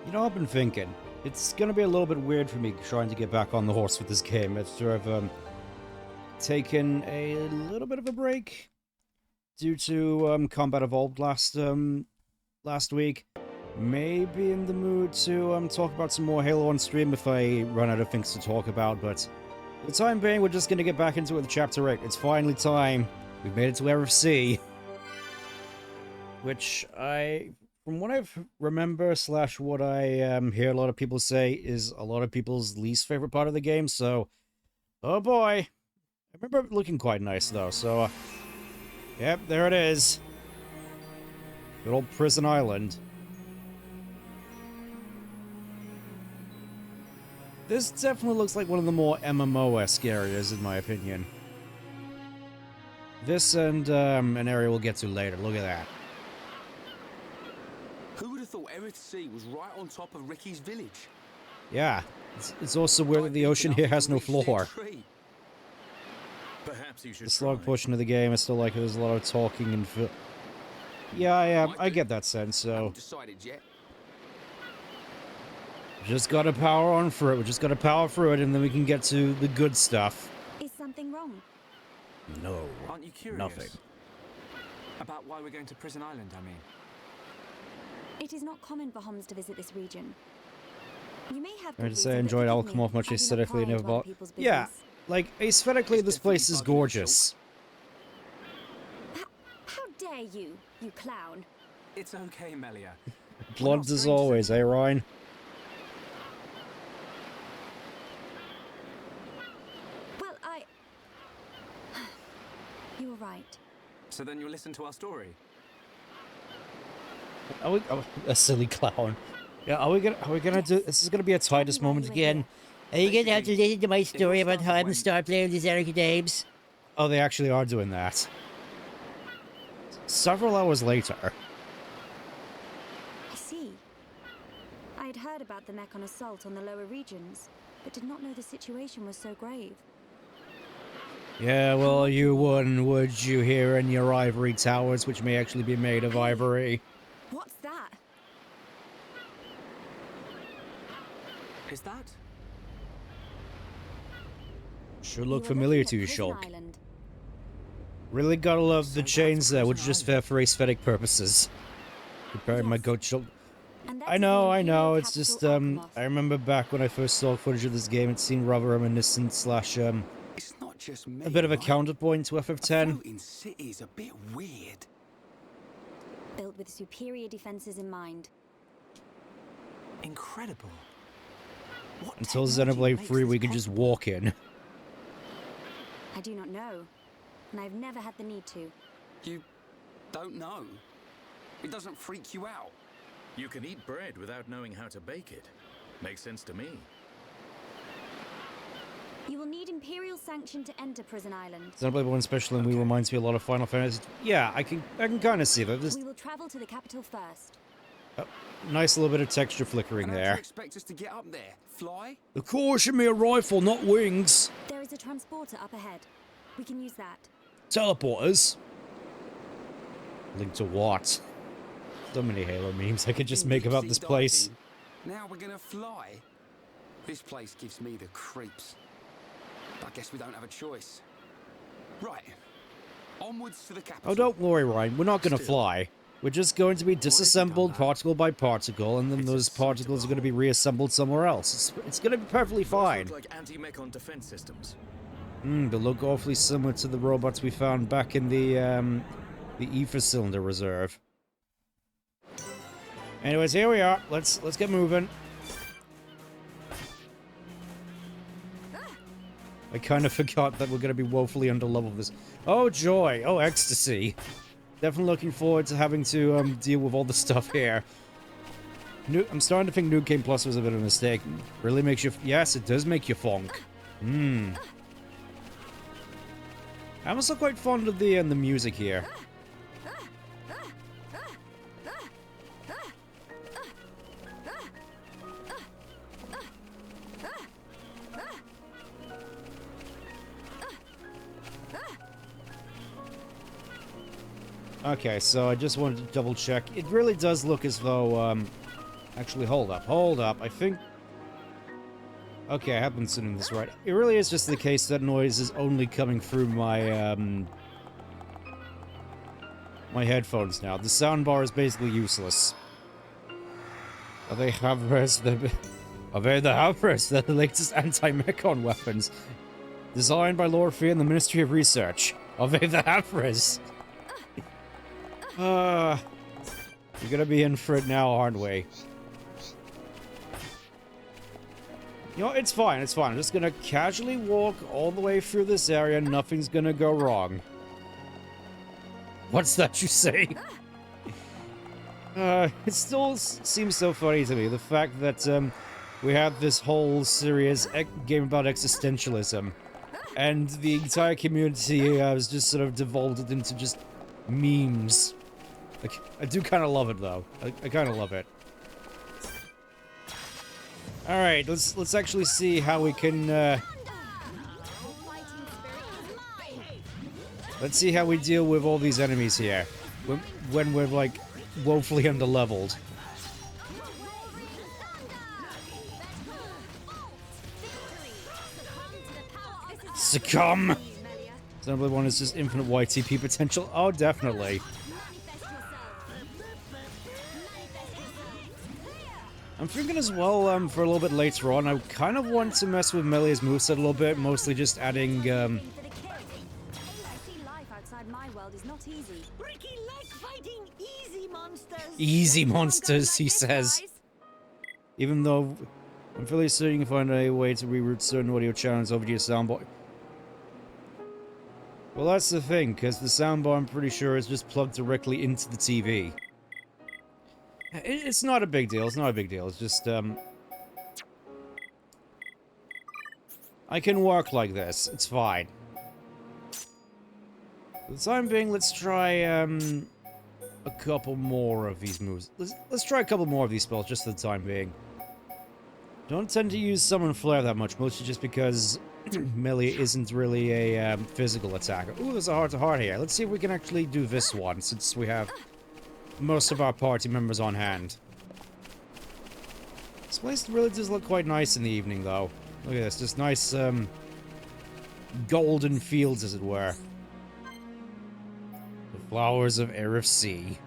You know, I've been thinking, it's gonna be a little bit weird for me trying to get back on the horse with this game after I've taken a little bit of a break due to Combat Evolved last week. Maybe in the mood to talk about some more Halo on stream if I run out of things to talk about, but for the time being, we're just gonna get back into it with Chapter 8. It's finally time. We've made it to RFC. Which from what I remember / what I hear a lot of people say is a lot of people's least favorite part of the game, so... Oh boy! I remember it looking quite nice though, so... Yep, there it is. Good old Prison Island. This definitely looks like one of the more MMO-esque areas, in my opinion. This and an area we'll get to later. Look at that. Who would have thought MFC was right on top of Ricky's village? Yeah, it's also weird that the ocean here has no floor. Perhaps you should The slog portion of the game is still like there's a lot of talking and... Yeah, I get that sense, so... Decided yet? Just gotta power on through it. We just gotta power through it, and then we can get to the good stuff. Is something wrong? No, Aren't you curious? nothing. About why we're going to Prison Island, I mean. It is not common for Homs to visit this region. You may have. I just say I enjoyed Alchemov much aesthetically and never. Yeah, like aesthetically, this place is gorgeous. How dare you, you clown! It's okay, Melia. Blonde as always, eh, Ryan? Well, you were right. So then you'll listen to our story. A silly clown. Yeah, are we gonna do? This is gonna be a Titus moment again. Are you gonna have to listen to my story about how I'm gonna start playing these Eric games? Oh, they actually are doing that. Several hours later. I see. I had heard about the Mechon assault on the lower regions, but did not know the situation was so grave. Yeah, well, you wouldn't, would you, here in your ivory towers, which may actually be made of ivory? What's that? Is that? Sure look familiar to you, Shulk. Really gotta love the chains there, which are just there for aesthetic purposes. Comparing my goat Shulk. I know, it's just, I remember back when I first saw footage of this game, it seemed rather reminiscent / It's not just me, a bit of a right? counterpoint to FF10. Floating city's a bit weird. Built with superior defenses in mind. Incredible. What Until technology Xenoblade makes 3, this we can just possible? walk in. I do not know, and I've never had the need to. You don't know? It doesn't freak you out? You can eat bread without knowing how to bake it. Makes sense to me. You will need Imperial sanction to enter Prison Island. Xenoblade 1 Special and Wii reminds me a lot of Final Fantasy. Yeah, I can kind of see that. There's We will travel to the capital first. a nice little bit of texture flickering And how do there. you expect us to get up there? Fly? Of course, should be a rifle, not wings. There is a transporter up ahead. We can use that. Teleporters. Link to what? So many Halo memes I could just make about this place. Now we're gonna fly? This place gives me the creeps. I guess we don't have a choice. Right. Onwards to the capital. Oh, don't worry, Ryan. We're not going to fly. We're just going to be disassembled particle by particle, and then those particles are going to be reassembled somewhere else. It's going to be perfectly fine. Look like anti-mechon defense systems. They look awfully similar to the robots we found back in the ether cylinder reserve. Anyways, here we are. Let's get moving. I kind of forgot that we're going to be woefully underleveled this. Oh, joy. Oh, ecstasy. Definitely looking forward to having to deal with all the stuff here. I'm starting to think New Game Plus was a bit of a mistake. Really makes you... Yes, it does make you fonk. I'm also quite fond of the music here. Okay, so I just wanted to double check. It really does look as though Actually, hold up. I think... Okay, I have been sitting this right. It really is just the case that noise is only coming through my, my headphones now. The soundbar is basically useless. Are they Havres? Are they the Havres? They're the latest anti-mechon weapons. Designed by Lord Fear and the Ministry of Research. Are they the Havres? You're gonna be in for it now, aren't we? You know, it's fine, it's fine. I'm just gonna casually walk all the way through this area. Nothing's gonna go wrong. What's that you say? It still seems so funny to me, the fact that, we have this whole serious game about existentialism, and the entire community has just sort of devolved into just memes. Like, I do kind of love it, though. I kind of love it. Alright, let's actually see how we can, let's see how we deal with all these enemies here. When we're, like, woefully underleveled. Succumb! Xenoblade 1 is just infinite YTP potential. Oh, definitely. I'm thinking as well, for a little bit later on, I kind of want to mess with Melia's moveset a little bit, mostly just adding, easy monsters, he says. Even though I'm fairly certain you can find a way to reroute certain audio channels over to your soundbar. Well, that's the thing, because the soundbar, I'm pretty sure, is just plugged directly into the TV. It's not a big deal, it's not a big deal, it's just, I can work like this, it's fine. For the time being, let's try, a couple more of these moves. Let's try a couple more of these spells, just for the time being. Don't tend to use Summon Flare that much, mostly just because Melia isn't really a, physical attacker. Ooh, there's a heart-to-heart here. Let's see if we can actually do this one, since we have most of our party members on hand. This place really does look quite nice in the evening, though. Look at this, just nice, golden fields, as it were. The flowers of Aerith Sea.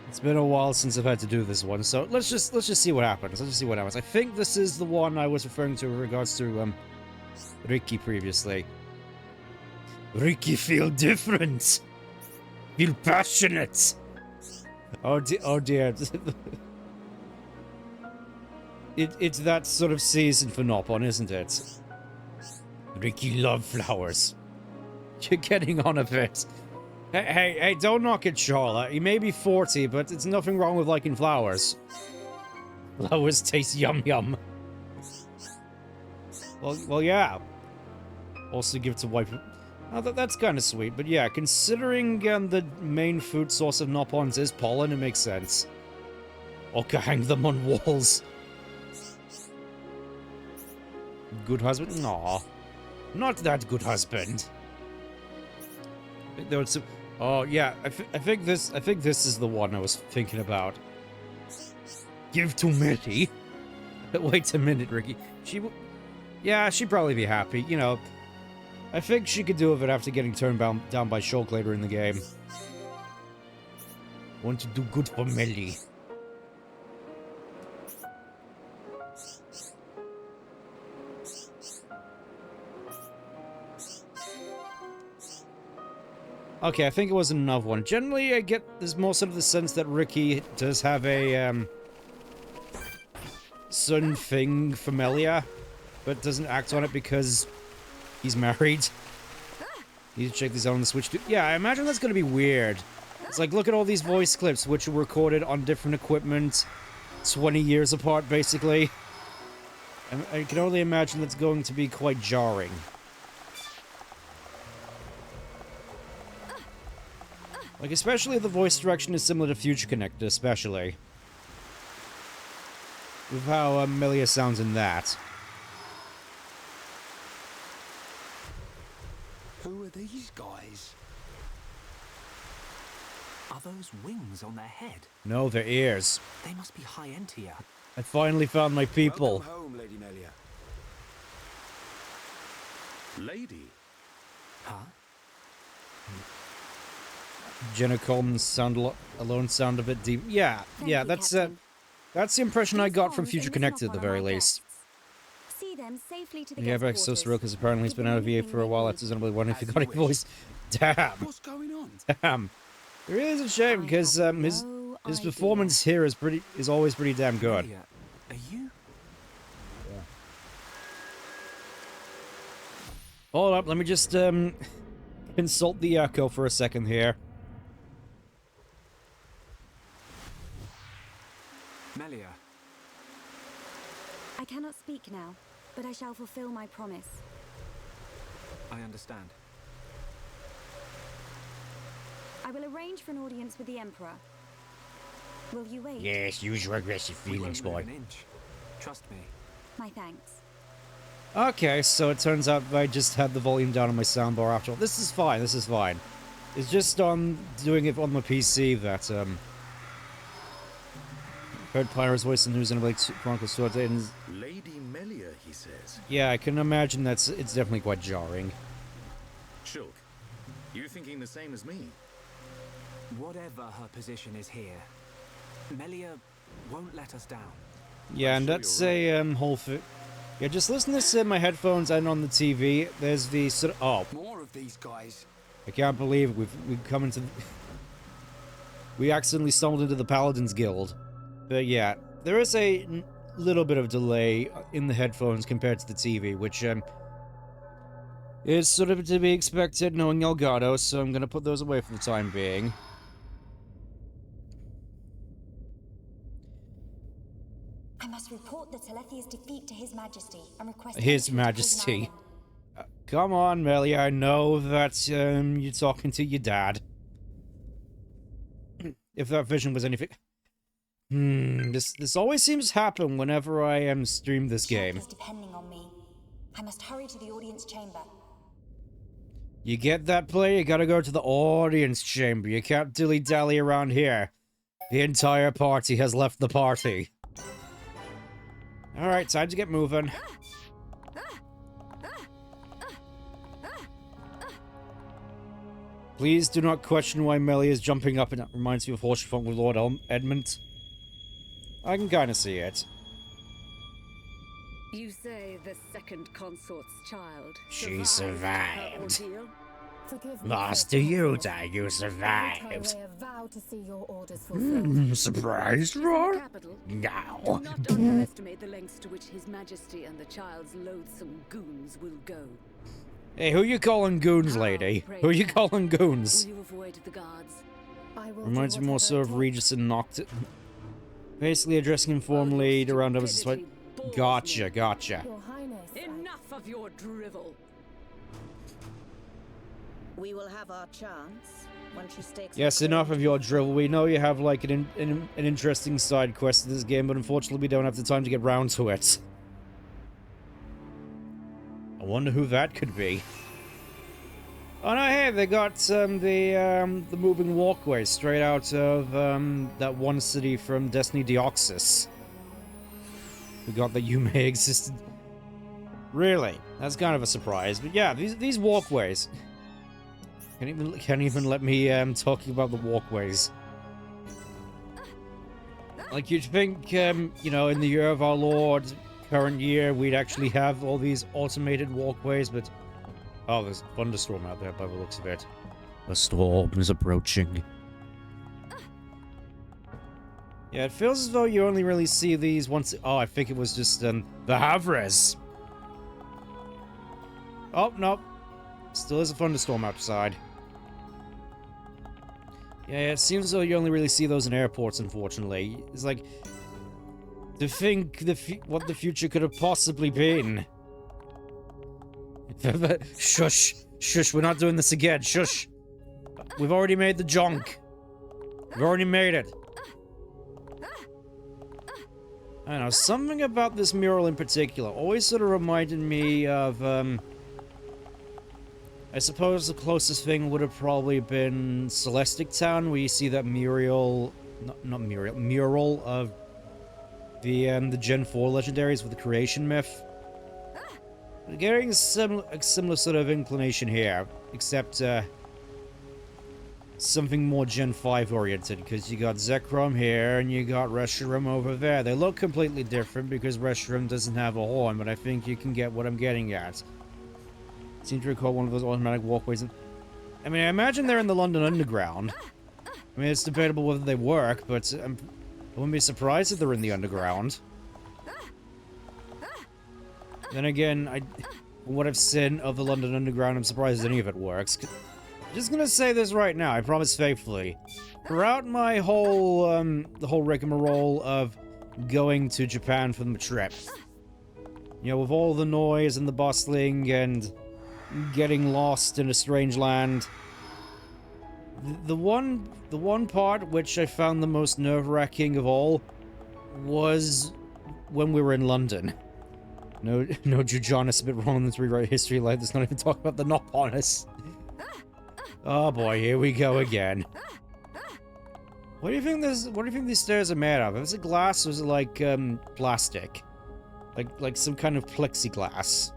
It's been a while since I've had to do this one, so let's just see what happens. Let's just see what happens. I think this is the one I was referring to in regards to, Ricky previously. Ricky, feel different! Feel passionate! Oh dear. It's that sort of season for Nopon, isn't it? Ricky love flowers. You're getting on a bit. Hey, don't knock it, Charlotte. You may be 40, but it's nothing wrong with liking flowers. Flowers taste yum. Well, yeah. Also give it to wife. Oh, that's kind of sweet, but yeah, considering the main food source of Nopons is pollen, it makes sense. Okay, hang them on walls. Good husband? Aw. Not that good husband. There was some... Oh, yeah, I think this is the one I was thinking about. Give to Millie. Wait a minute, Ricky. Yeah, she'd probably be happy, you know. I think she could do with it after getting turned down by Shulk later in the game. Want to do good for Millie. Okay, I think it was another one. Generally, I get there's more sort of the sense that Ricky does have a, certain thing for Melia, but doesn't act on it because he's married. Need to check this out on the Switch too. Yeah, I imagine that's gonna be weird. It's like, look at all these voice clips which were recorded on different equipment 20 years apart, basically. I can only imagine that's going to be quite jarring. Like, especially if the voice direction is similar to Future Connected, especially. With how Melia sounds in that. Who are these guys? Are those wings on their head? No, they're ears. They must be high Entia. I finally found my people. Welcome home, Lady Melia. Lady? Huh? Jenna Coleman alone sound a bit deep. Yeah, Thank yeah, you, that's Captain. that's the impression I These got from forms Future enlist Connected not at the one of very our least. guests. See them safely to the Yeah, guest back so quarters. surreal because apparently he's Give been out them of here anything for a they while. need. That's his only one if he As got you a voice. Damn, What's going on? damn. It really is a shame I because have his no his idea. performance here is always pretty damn good. Melia, are you? Hold up, let me just consult the echo for a second here. Melia, I cannot speak now, but I shall fulfill my promise. I understand. I will arrange for an audience with the Emperor. Will you wait? Yes, use your aggressive We feelings, won't boy. move an inch. Trust me. My thanks. Okay, so it turns out I just had the volume down on my soundbar after all. This is fine, this is fine. It's just on doing it on my PC that, heard Pyro's voice in News and Blade Chronicles towards it, and Lady Melia, he says. yeah, I can imagine it's definitely quite jarring. Shulk, you thinking the same as me? Whatever her position is here, Melia won't let us down. Yeah, I'm and sure that's you're a whole yeah, just listen to this in my headphones and on the TV. There's the sort of, oh, More of these guys. I can't believe it. We've come into we accidentally stumbled into the Paladins Guild. But yeah, there is a little bit of delay in the headphones compared to the TV, which is sort of to be expected knowing Elgato, so I'm gonna put those away for the time being. I must report the Telethia's defeat to His Majesty and request His entry to Prison Majesty. Island. Come on, Melia, I know that you're talking to your dad. If that vision was anything... this always seems to happen whenever I stream this game. Shulk is depending on me. I must hurry to the audience chamber. You get that play, you gotta go to the audience chamber. You can't dilly-dally around here. The entire party has left the party. Alright, time to get moving. Please do not question why Melia is jumping up, and that reminds me of Horse Funk with Lord Edmund. I can kinda see it. You say the second consort's child She her survived. ordeal? Forgive me, Master First Yoda, Consul. you Every survived. time I vow to see your orders fulfilled. Surprised, She's in the Roar? capital. No. Do not underestimate the lengths to which His Majesty and the child's loathsome goons will go. Hey, who you calling goons, lady? Who you calling goons? Will you avoid the guards? I will Reminds do me more so of whatever it Regis and Noct. Basically addressing him formally around others. Stupidity bores Gotcha, me. gotcha. takes. Your Highness. Enough of your drivel. We will have our chance when she stakes. Yes, enough of your drivel. We know you have, like, an interesting side quest in this game, but unfortunately we don't have the time to get round to it. I wonder who that could be. Oh no, hey, they got the moving walkway straight out of that one city from Destiny Deoxys. We got that Yume existed. Really? That's kind of a surprise. But yeah, these walkways. Can't even let me talking about the walkways. Like you'd think, you know, in the year of our Lord, current year, we'd actually have all these automated walkways, but oh, there's a thunderstorm out there by the looks of it. A storm is approaching. Yeah, it feels as though you only really see these once. Oh, I think it was just the Havres. Oh no, still is a thunderstorm outside. Yeah, it seems as though you only really see those in airports, unfortunately. It's like, to think what the future could have possibly been. Shush, shush, we're not doing this again, shush. We've already made the junk. We've already made it. I don't know, something about this mural in particular always sort of reminded me of, I suppose the closest thing would have probably been Celestic Town, where you see that mural of the Gen 4 legendaries with the creation myth. We're getting a similar sort of inclination here, except something more Gen 5 oriented, because you got Zekrom here and you got Reshiram over there. They look completely different because Reshiram doesn't have a horn, but I think you can get what I'm getting at. I seem to recall one of those automatic walkways. I mean, I imagine they're in the London Underground. I mean, it's debatable whether they work, but I wouldn't be surprised if they're in the Underground. Then again, from what I've seen of the London Underground, I'm surprised any of it works. I'm just gonna say this right now, I promise faithfully. Throughout my whole, the whole rigmarole of going to Japan for the trip, you know, with all the noise and the bustling and getting lost in a strange land, the one part which I found the most nerve-wracking of all was when we were in London. No, Jujon is a bit wrong in the rewrite history. Like, let's not even talk about the Nop on us. Oh boy, here we go again. What do you think these stairs are made of? Is it glass or is it like plastic? Like some kind of plexiglass?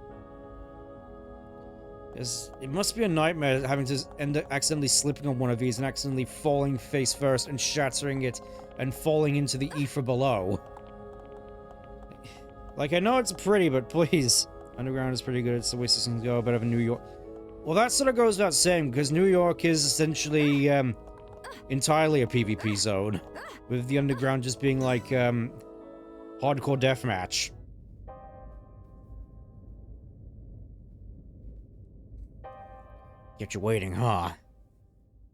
It must be a nightmare having to end up accidentally slipping on one of these and accidentally falling face first and shattering it and falling into the ether below. Like, I know it's pretty, but please. Underground is pretty good. It's the way systems go, better than New York. Well, that sort of goes without saying, because New York is essentially, entirely a PvP zone. With the Underground just being like, hardcore deathmatch. Get you waiting, huh?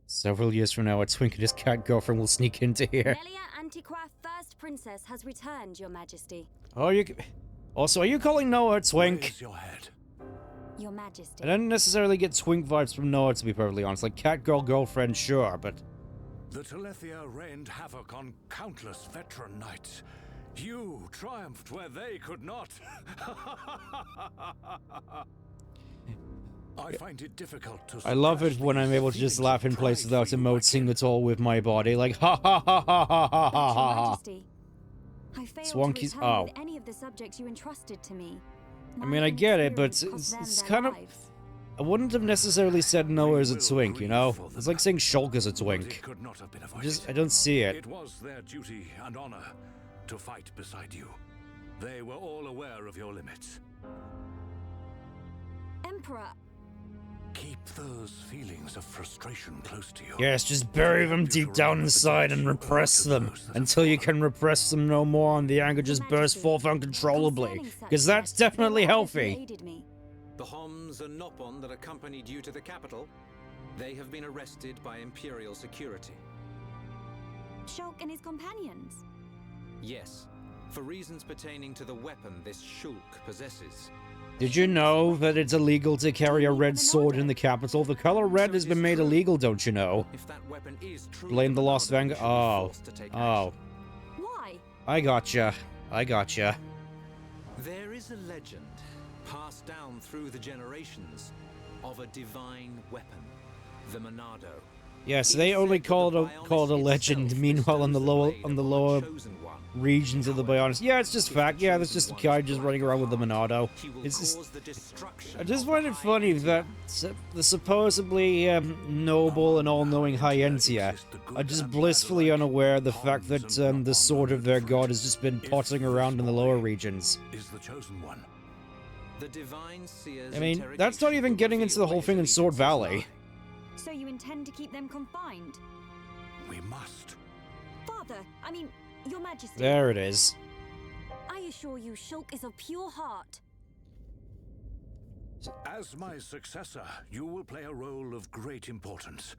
Several years from now, a twink and his cat girlfriend will sneak into here. Melia Antiqua, First Princess, has returned, Your Majesty. Oh, also, are you calling Noah a twink? Raise your head. Your Majesty. I didn't necessarily get twink vibes from Noah, to be perfectly honest. Like, cat girl girlfriend, sure, but... The Telethia rained havoc on countless veteran knights. You triumphed where they could not. I find it difficult to... I love it when I'm able to just laugh in place without emoting at all with my body. Like, ha ha ha ha ha ha ha ha. I failed Swanky's... to return Oh. with any of the subjects you entrusted to me. I mean, I get it, but it's kind of... I wouldn't have necessarily said Noah as a twink, you know? It's like saying Shulk is a twink. I don't see it. It was their duty and honor to fight beside you. They were all aware of your limits. Emperor, Keep those feelings of frustration close to you. Yes, just bury them deep down inside and repress them until you can repress them no more and the anger just bursts forth uncontrollably. Because that's definitely healthy. The Homs and Nopon that accompanied you to the capital, they have been arrested by Imperial security. Shulk and his companions. Yes, for reasons pertaining to the weapon this Shulk possesses. Did you know that it's illegal to carry a red sword in the capital? The color red has been made illegal, don't you know? If that weapon is Blame the Lost Vanguard. Oh. Oh. Why? I gotcha. I gotcha. There is a legend passed down through the generations of a divine weapon, the Monado. Yes, they only call it a legend. Meanwhile, on the lower regions of the Bionis, yeah, it's just fact. Yeah, there's just a guy just running around with the Monado. It's just, I just find it funny that the supposedly noble and all-knowing Hyentia are just blissfully unaware of the fact that the sword of their god has just been potting around in the lower regions. Is the chosen one. The divine seer's I mean, that's not even getting into the whole thing in Sword Valley. So you intend to keep them confined? We must. Father, I mean, Your Majesty. There it is. I assure you, Shulk is of pure heart. As my successor, you will play a role of great importance.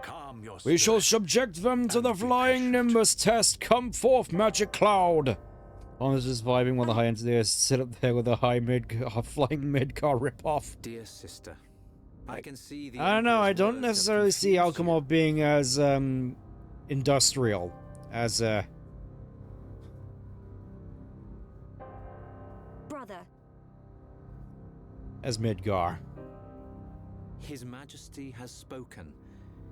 Calm your We shall spirit subject them to and the be flying patient. Nimbus test. Come forth, magic cloud. I'm just vibing while the high ends there sit up there with a flying mid-car ripoff. Dear sister, I can see the I don't know, I Emperor's don't words have necessarily see confused you. Alchemov being as, industrial as, Brother, as Midgar. His Majesty has spoken.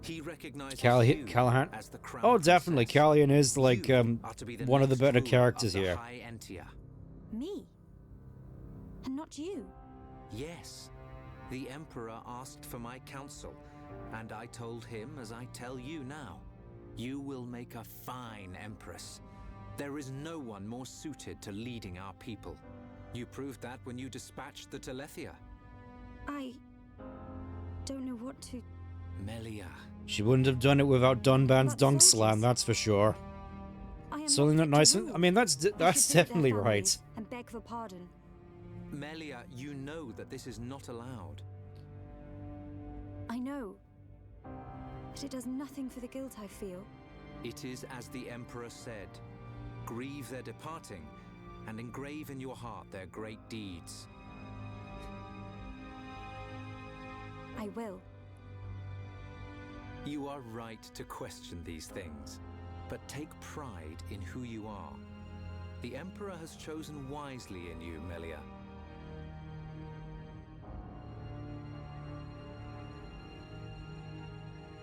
He recognizes you Callahan? as the crown Oh, definitely. princess. Callian is, like, You are to be the one of the next better ruler characters of the here. High Entia. Me? And not you? Yes. The Emperor asked for my counsel, and I told him as I tell you now. You will make a fine Empress. There is no one more suited to leading our people. You proved that when you dispatched the Telethia. I don't know what to... Melia. She wouldn't have done it without Dunban's But dunk soldiers- slam, that's for sure. I am Something not not fit nice. to rule. I mean, that's They should visit definitely their right. families and beg for pardon. Melia, you know that this is not allowed. I know. But it does nothing for the guilt I feel. It is as the Emperor said. Grieve their departing, and engrave in your heart their great deeds. I will. You are right to question these things, but take pride in who you are. The Emperor has chosen wisely in you, Melia.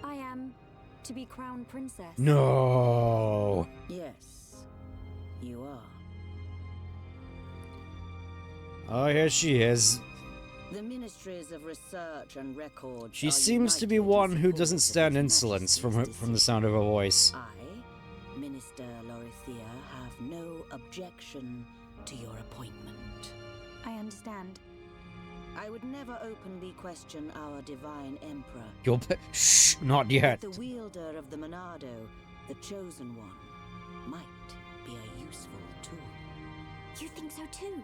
I am to be crown princess. No. Yes, you are. Oh, here she is. The ministries of research and record. She seems to be one who doesn't stand insolence from the sound of her voice. I, Minister Lorithia, have no objection to your appointment. I understand. I would never openly question our divine emperor. You'll shh, not yet. But the wielder of the Monado, the chosen one, might be a useful tool. You think so too?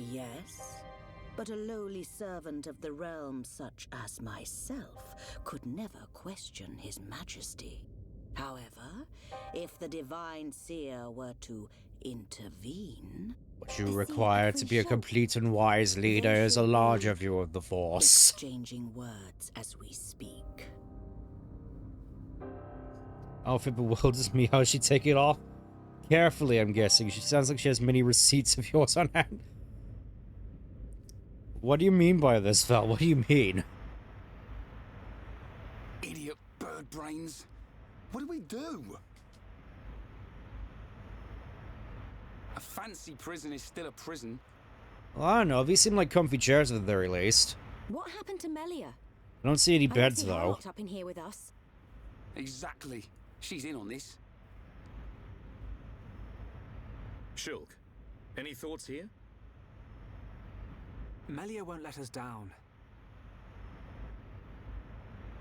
Yes, but a lowly servant of the realm such as myself could never question his majesty. However, if the divine seer were to intervene... What you require to be a complete and wise leader is a larger view of the Force. Exchanging words as we speak. Outfit bewilders me. How's she take it off? Carefully, I'm guessing. She sounds like she has many receipts of yours on hand. What do you mean by this, Val? What do you mean? Idiot bird brains. What do we do? A fancy prison is still a prison. Well, I don't know. These seem like comfy chairs at the very least. What happened to Melia? I don't see any I don't beds, see her though. locked up in here with us. Exactly. She's in on this. Shulk, any thoughts here? Melia won't let us down.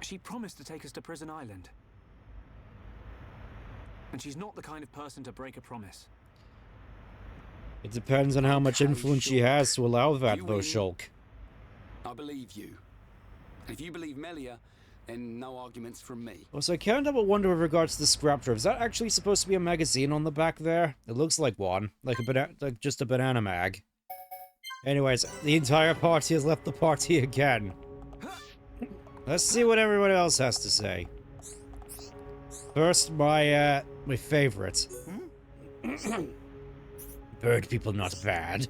She promised to take us to Prison Island. And she's not the kind of person to break a promise. It depends on how much influence she has to allow that, You though, win. Shulk. I believe you. And if you believe Melia, then no arguments from me. Also, I can't help but wonder with regards to the scrap drive. Is that actually supposed to be a magazine on the back there? It looks like one. Like just a banana mag. Anyways, the entire party has left the party again. Let's see what everyone else has to say. First, my favorite. Bird people not bad.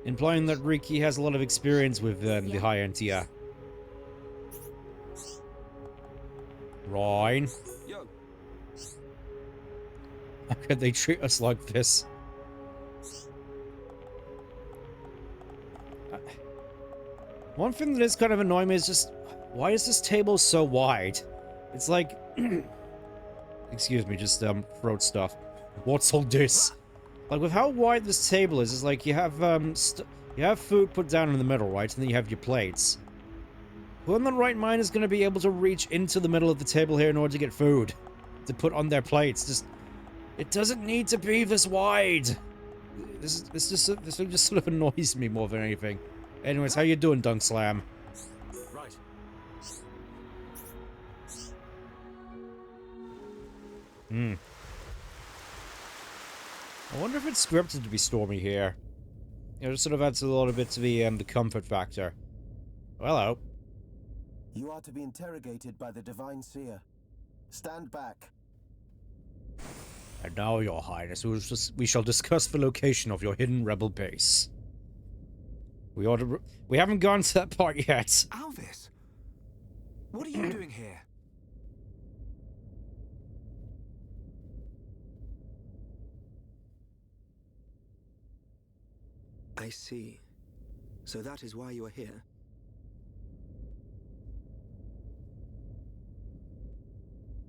Implying that Riki has a lot of experience with the High Entia. Ryan. Yo. How could they treat us like this? One thing that is kind of annoying me is just, why is this table so wide? It's like, excuse me, just throat stuff. What's all this? Like with how wide this table is, it's like you have food put down in the middle, right? And then you have your plates. Who in the right mind is going to be able to reach into the middle of the table here in order to get food to put on their plates? Just, it doesn't need to be this wide. This thing just sort of annoys me more than anything. Anyways, how you doing, Dunk Slam? Right. I wonder if it's scripted to be stormy here. You know, just sort of adds a little bit to the comfort factor. Hello. You are to be interrogated by the Divine Seer. Stand back. And now, Your Highness, we shall discuss the location of your hidden rebel base. We haven't gone to that part yet. Alvis, what are you doing here? I see. So that is why you are here?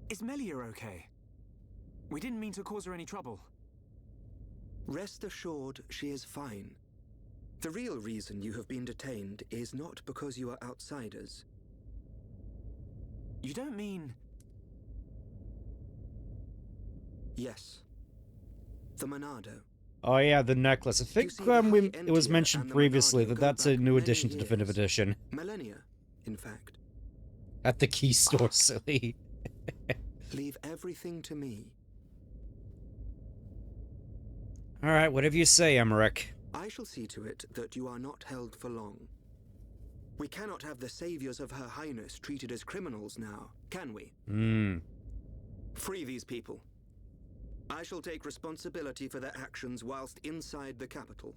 Is Melia okay? We didn't mean to cause her any trouble. Rest assured, she is fine. The real reason you have been detained is not because you are outsiders. You don't mean... Yes. The Monado. Oh yeah, the necklace. I think it was mentioned previously that that's a new addition to Definitive Edition. Millennia, in fact. At the key store, silly. Leave everything to me. Alright, whatever you say, Emmerich. I shall see to it that you are not held for long. We cannot have the saviors of Her Highness treated as criminals now, can we? Free these people. I shall take responsibility for their actions whilst inside the capital.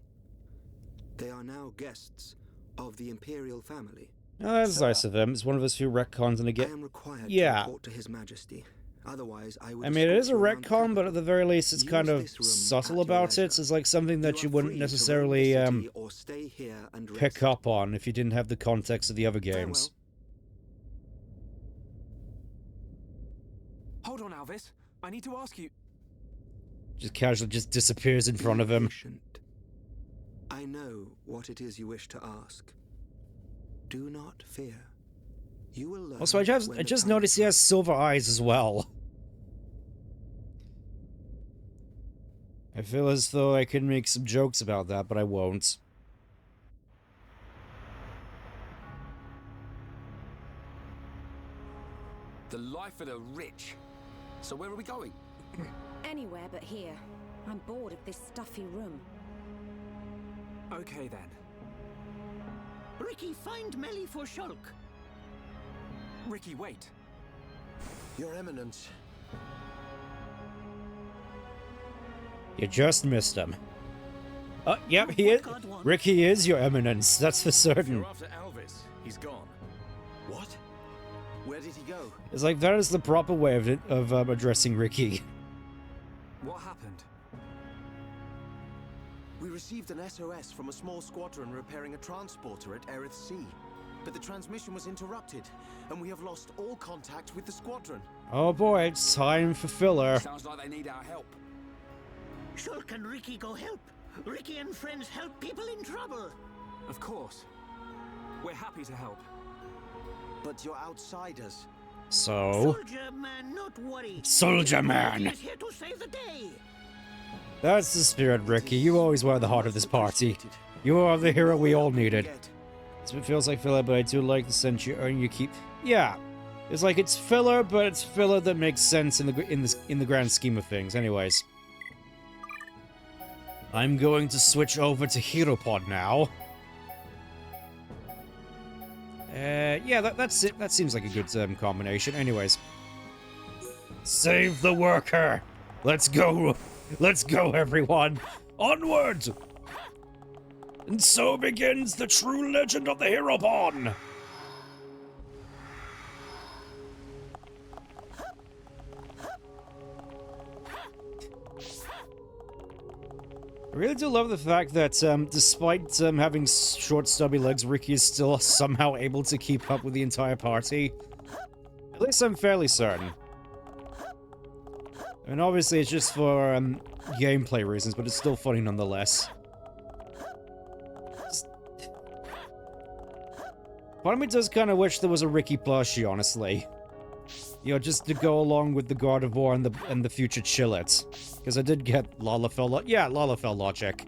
They are now guests of the Imperial family. Oh, that's nice of him. It's one of his few retcons and again. I am required to yeah. report to His Majesty. Otherwise, I would. I mean, it is a retcon, but at the very least, it's kind of subtle about it. It's like something that you wouldn't necessarily pick up on if you didn't have the context of the other games. Hold on, Alvis. I need to ask you. Just casually just disappears in front of him. I know what it is you wish to ask. Do not fear. You will learn. Also, I just noticed he has silver eyes as well. I feel as though I could make some jokes about that, but I won't. The life of the rich. So where are we going? Anywhere but here. I'm bored of this stuffy room. Okay then. Ricky, find Melia for Shulk. Ricky, wait. Your Eminence. You just missed him. Oh, yep, he is. Ricky is your Eminence, that's for certain. You're after Alvis. He's gone. What? Where did he go? It's like, that is the proper way of addressing Ricky. What happened? We received an SOS from a small squadron repairing a transporter at Erith Sea. But the transmission was interrupted, and we have lost all contact with the squadron. Oh boy, it's time for filler. Sounds like they need our help. Shulk and Ricky go help. Ricky and friends help people in trouble. Of course. We're happy to help. But you're outsiders. So? Soldier man, not worry. Soldier man. Ricky is here to save the day. That's the spirit, Ricky. You always were the heart of this party. You are the hero we all needed. So it feels like filler, but I do like the sense you earn, you keep. Yeah, it's like it's filler, but it's filler that makes sense in the grand scheme of things. Anyways, I'm going to switch over to Heropod now. Yeah, that's it. That seems like a good combination. Anyways, save the worker. Let's go. Let's go, everyone. Onward. And so begins the true legend of the Heropon! I really do love the fact that, despite having short, stubby legs, Ricky is still somehow able to keep up with the entire party. At least I'm fairly certain. I mean, obviously it's just for, gameplay reasons, but it's still funny nonetheless. Part of me does kind of wish there was a Ricky plushie, honestly. You know, just to go along with the Gardevoir and the future Chillets. Because I did get Lalafell logic.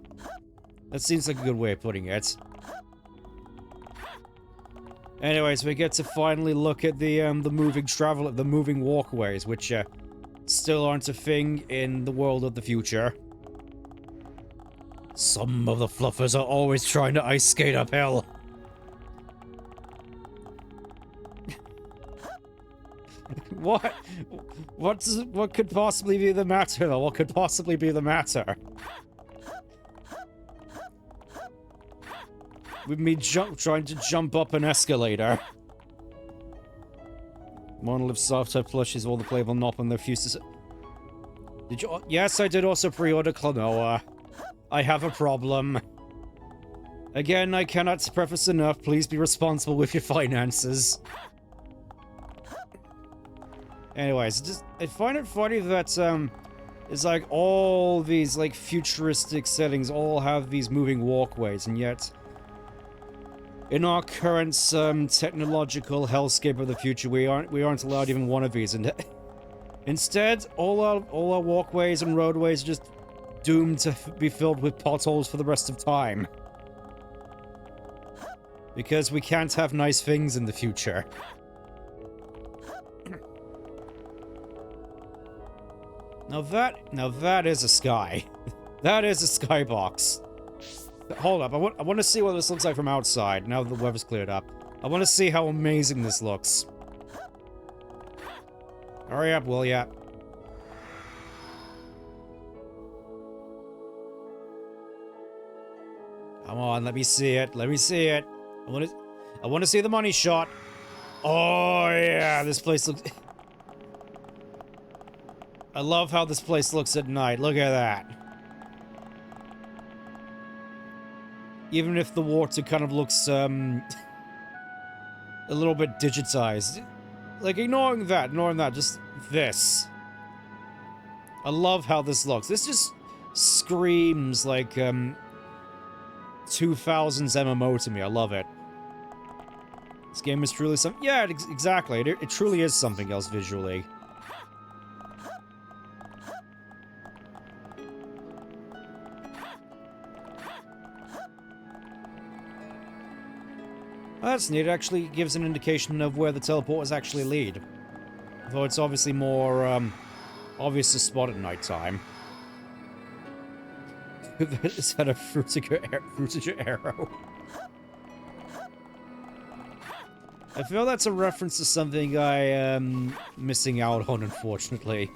That seems like a good way of putting it. Anyways, we get to finally look at the moving walkways, which still aren't a thing in the world of the future. Some of the fluffers are always trying to ice skate uphill. What could possibly be the matter, though? What could possibly be the matter? with me trying to jump up an escalator. MonolithSoft have plushes all the playable Nop and their fuses. Did you? Yes, I did also pre-order Klonoa. I have a problem. Again, I cannot preface enough. Please be responsible with your finances. Anyways, just I find it funny that it's like all these like futuristic settings all have these moving walkways, and yet in our current technological hellscape of the future, we aren't allowed even one of these, and instead all our walkways and roadways are just doomed to be filled with potholes for the rest of time. Because we can't have nice things in the future. Now that is a sky. That is a skybox. Hold up, I want to see what this looks like from outside, now that the weather's cleared up. I want to see how amazing this looks. Hurry up, will ya? Come on, let me see it. Let me see it. I want to see the money shot. Oh yeah, this place looks. I love how this place looks at night. Look at that. Even if the water kind of looks a little bit digitized. Like ignoring that, just this. I love how this looks. This just screams like 2000s MMO to me. I love it. This game is truly some. Yeah, exactly. It truly is something else visually. Well, that's neat. It actually gives an indication of where the teleporters actually lead. Though it's obviously more obvious to spot at night time. Is that a Frutiger arrow? I feel that's a reference to something I am missing out on, unfortunately.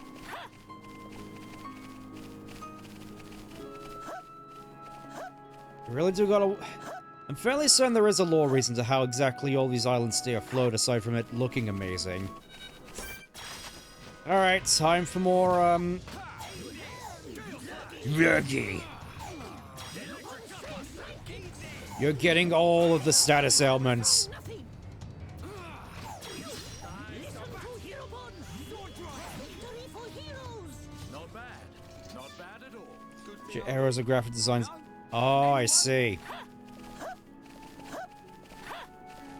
I really do gotta... I'm fairly certain there is a lore reason to how exactly all these islands stay afloat, aside from it looking amazing. Alright, time for more, Yergi. You're getting all of the status ailments. Your arrows are graphic designs. Oh, I see.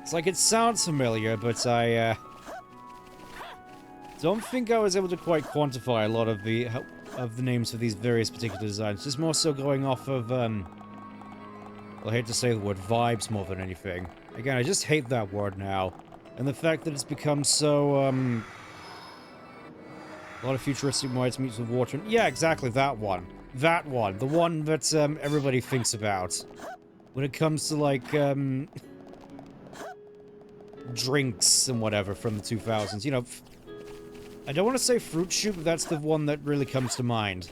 It's like it sounds familiar, but I don't think I was able to quite quantify a lot of the names for these various particular designs. Just more so going off of I hate to say the word vibes more than anything. Again, I just hate that word now, and the fact that it's become so a lot of futuristic whites meets with water. Yeah, exactly that one. That one. The one that everybody thinks about when it comes to like drinks and whatever from the 2000s. You know, I don't want to say fruit shoot, but that's the one that really comes to mind.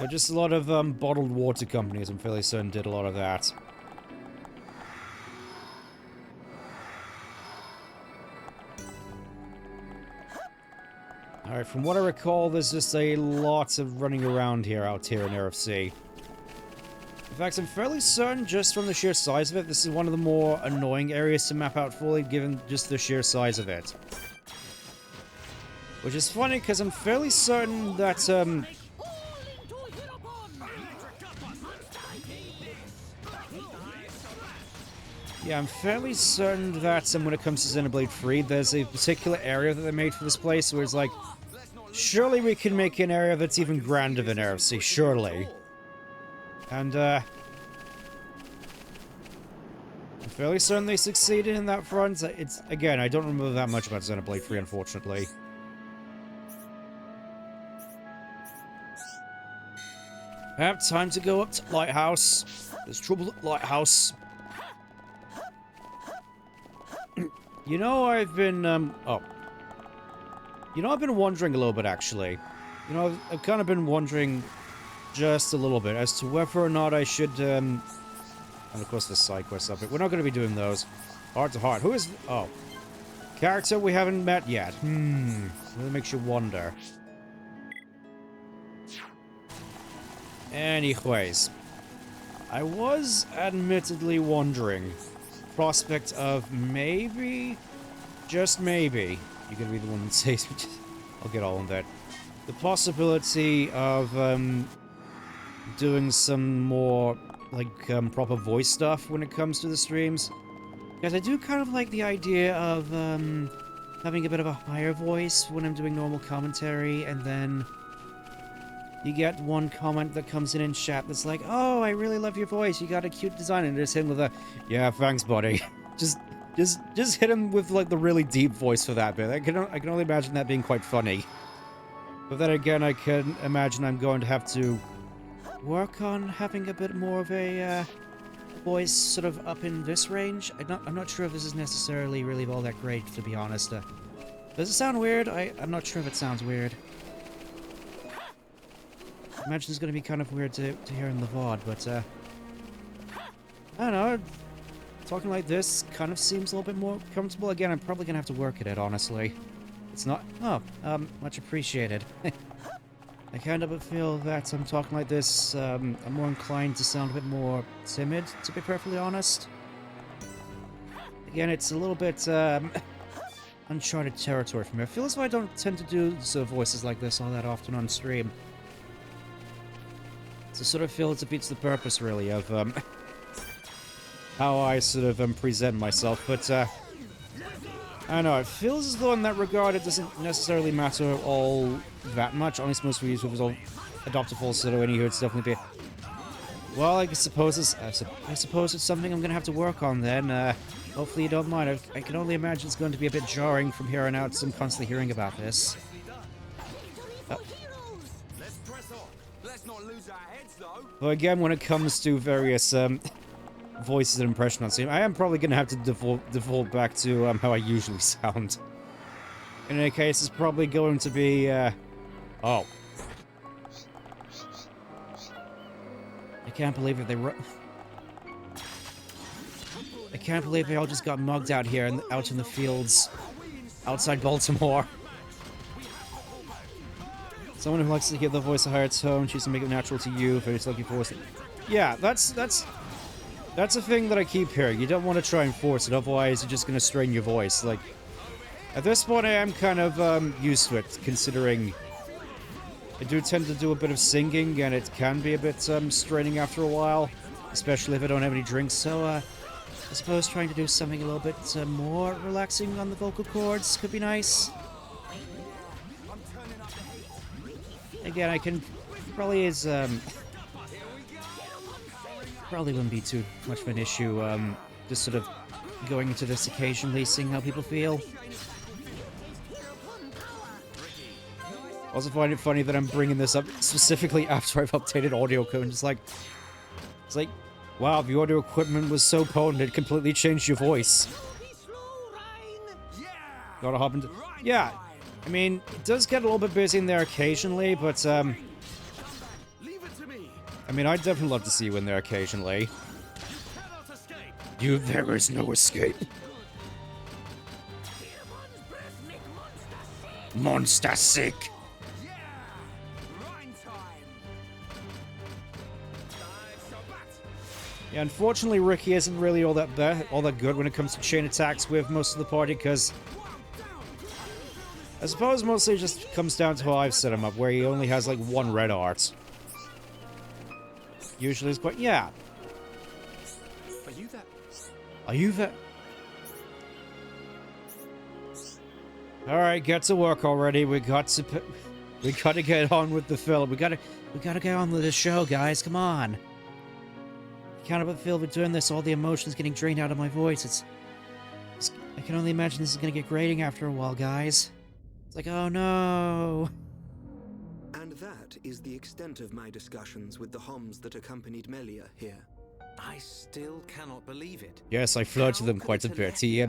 Just a lot of bottled water companies, I'm fairly certain, did a lot of that. Alright, from what I recall, there's just a lot of running around out here in RFC. In fact, I'm fairly certain, just from the sheer size of it, this is one of the more annoying areas to map out fully, given just the sheer size of it. Which is funny, because I'm fairly certain that, yeah, I'm fairly certain that when it comes to Xenoblade 3, there's a particular area that they made for this place where it's like, surely we can make an area that's even grander than RFC, surely. And, I'm fairly certain they succeeded in that front. It's, again, I don't remember that much about Xenoblade 3, unfortunately. Yep, time to go up to Lighthouse. There's trouble at Lighthouse. You know, I've been, You know, I've been wondering a little bit, actually. You know, I've kind of been wondering just a little bit as to whether or not I should, and of course the side quests up, but we're not going to be doing those. Heart to heart. Who is... Oh. Character we haven't met yet. Really makes you wonder. Anyways. I was admittedly wondering. Prospect of maybe... Just maybe. You're going to be the one that says... I'll get all on that. The possibility of, doing some more, like, proper voice stuff when it comes to the streams. Because I do kind of like the idea of, having a bit of a higher voice when I'm doing normal commentary, and then you get one comment that comes in chat that's like, oh, I really love your voice, you got a cute design, and just hit him with a, yeah, thanks, buddy. just hit him with, like, the really deep voice for that bit. I can only imagine that being quite funny. But then again, I can imagine I'm going to have to work on having a bit more of a, voice sort of up in this range. I'm not sure if this is necessarily really all that great, to be honest. Does it sound weird? I'm not sure if it sounds weird. I imagine it's going to be kind of weird to hear in the VoD, but, I don't know. Talking like this kind of seems a little bit more comfortable. Again, I'm probably going to have to work at it, honestly. It's not... Oh, much appreciated. I kind of feel that I'm talking like this, I'm more inclined to sound a bit more timid, to be perfectly honest. Again, it's a little bit, uncharted territory for me. I feel as though I don't tend to do sort of voices like this all that often on stream. So sort of feel it defeats the purpose, really, of, how I sort of, present myself, but, I don't know, it feels as though in that regard it doesn't necessarily matter all that much. Honestly, most reviews with all adoptable sort of anywho, it's definitely be... Well, I suppose it's something I'm gonna have to work on then. Hopefully you don't mind. I can only imagine it's going to be a bit jarring from here on out, so I'm constantly hearing about this. Oh. Well, again, when it comes to various, voices and impression on stream, I am probably going to have to default back to how I usually sound. In any case, it's probably going to be, oh. I can't believe it, I can't believe they all just got mugged out here and out in the fields outside Baltimore. Someone who likes to give the voice a higher tone, choose to make it natural to you if it's looking for it. Yeah, that's a thing that I keep hearing. You don't want to try and force it, otherwise you're just going to strain your voice. Like, at this point I am kind of used to it, considering I do tend to do a bit of singing, and it can be a bit straining after a while, especially if I don't have any drinks, so I suppose trying to do something a little bit more relaxing on the vocal cords could be nice. Again, I can probably probably wouldn't be too much of an issue, just sort of going into this occasionally, seeing how people feel. Also find it funny that I'm bringing this up specifically after I've updated audio code, and it's like, wow, the audio equipment was so potent it completely changed your voice. Gotta hop into... Yeah, I mean, it does get a little bit busy in there occasionally, but, I mean, I'd definitely love to see you in there occasionally. There is no escape. Monster sick. Yeah, unfortunately, Ricky isn't really all that good when it comes to chain attacks with most of the party, because I suppose mostly it just comes down to how I've set him up, where he only has like one red art. Usually it's quite... Yeah. Are you that? Alright, get to work already. We gotta get on with the film. We gotta get on with the show, guys. Come on. I can't feel we're doing this. All the emotions getting drained out of my voice. I can only imagine this is gonna get grating after a while, guys. It's like, oh no. And that is the extent of my discussions with the Homs that accompanied Melia here. I still cannot believe it. Yes, I flirted them quite a bit. He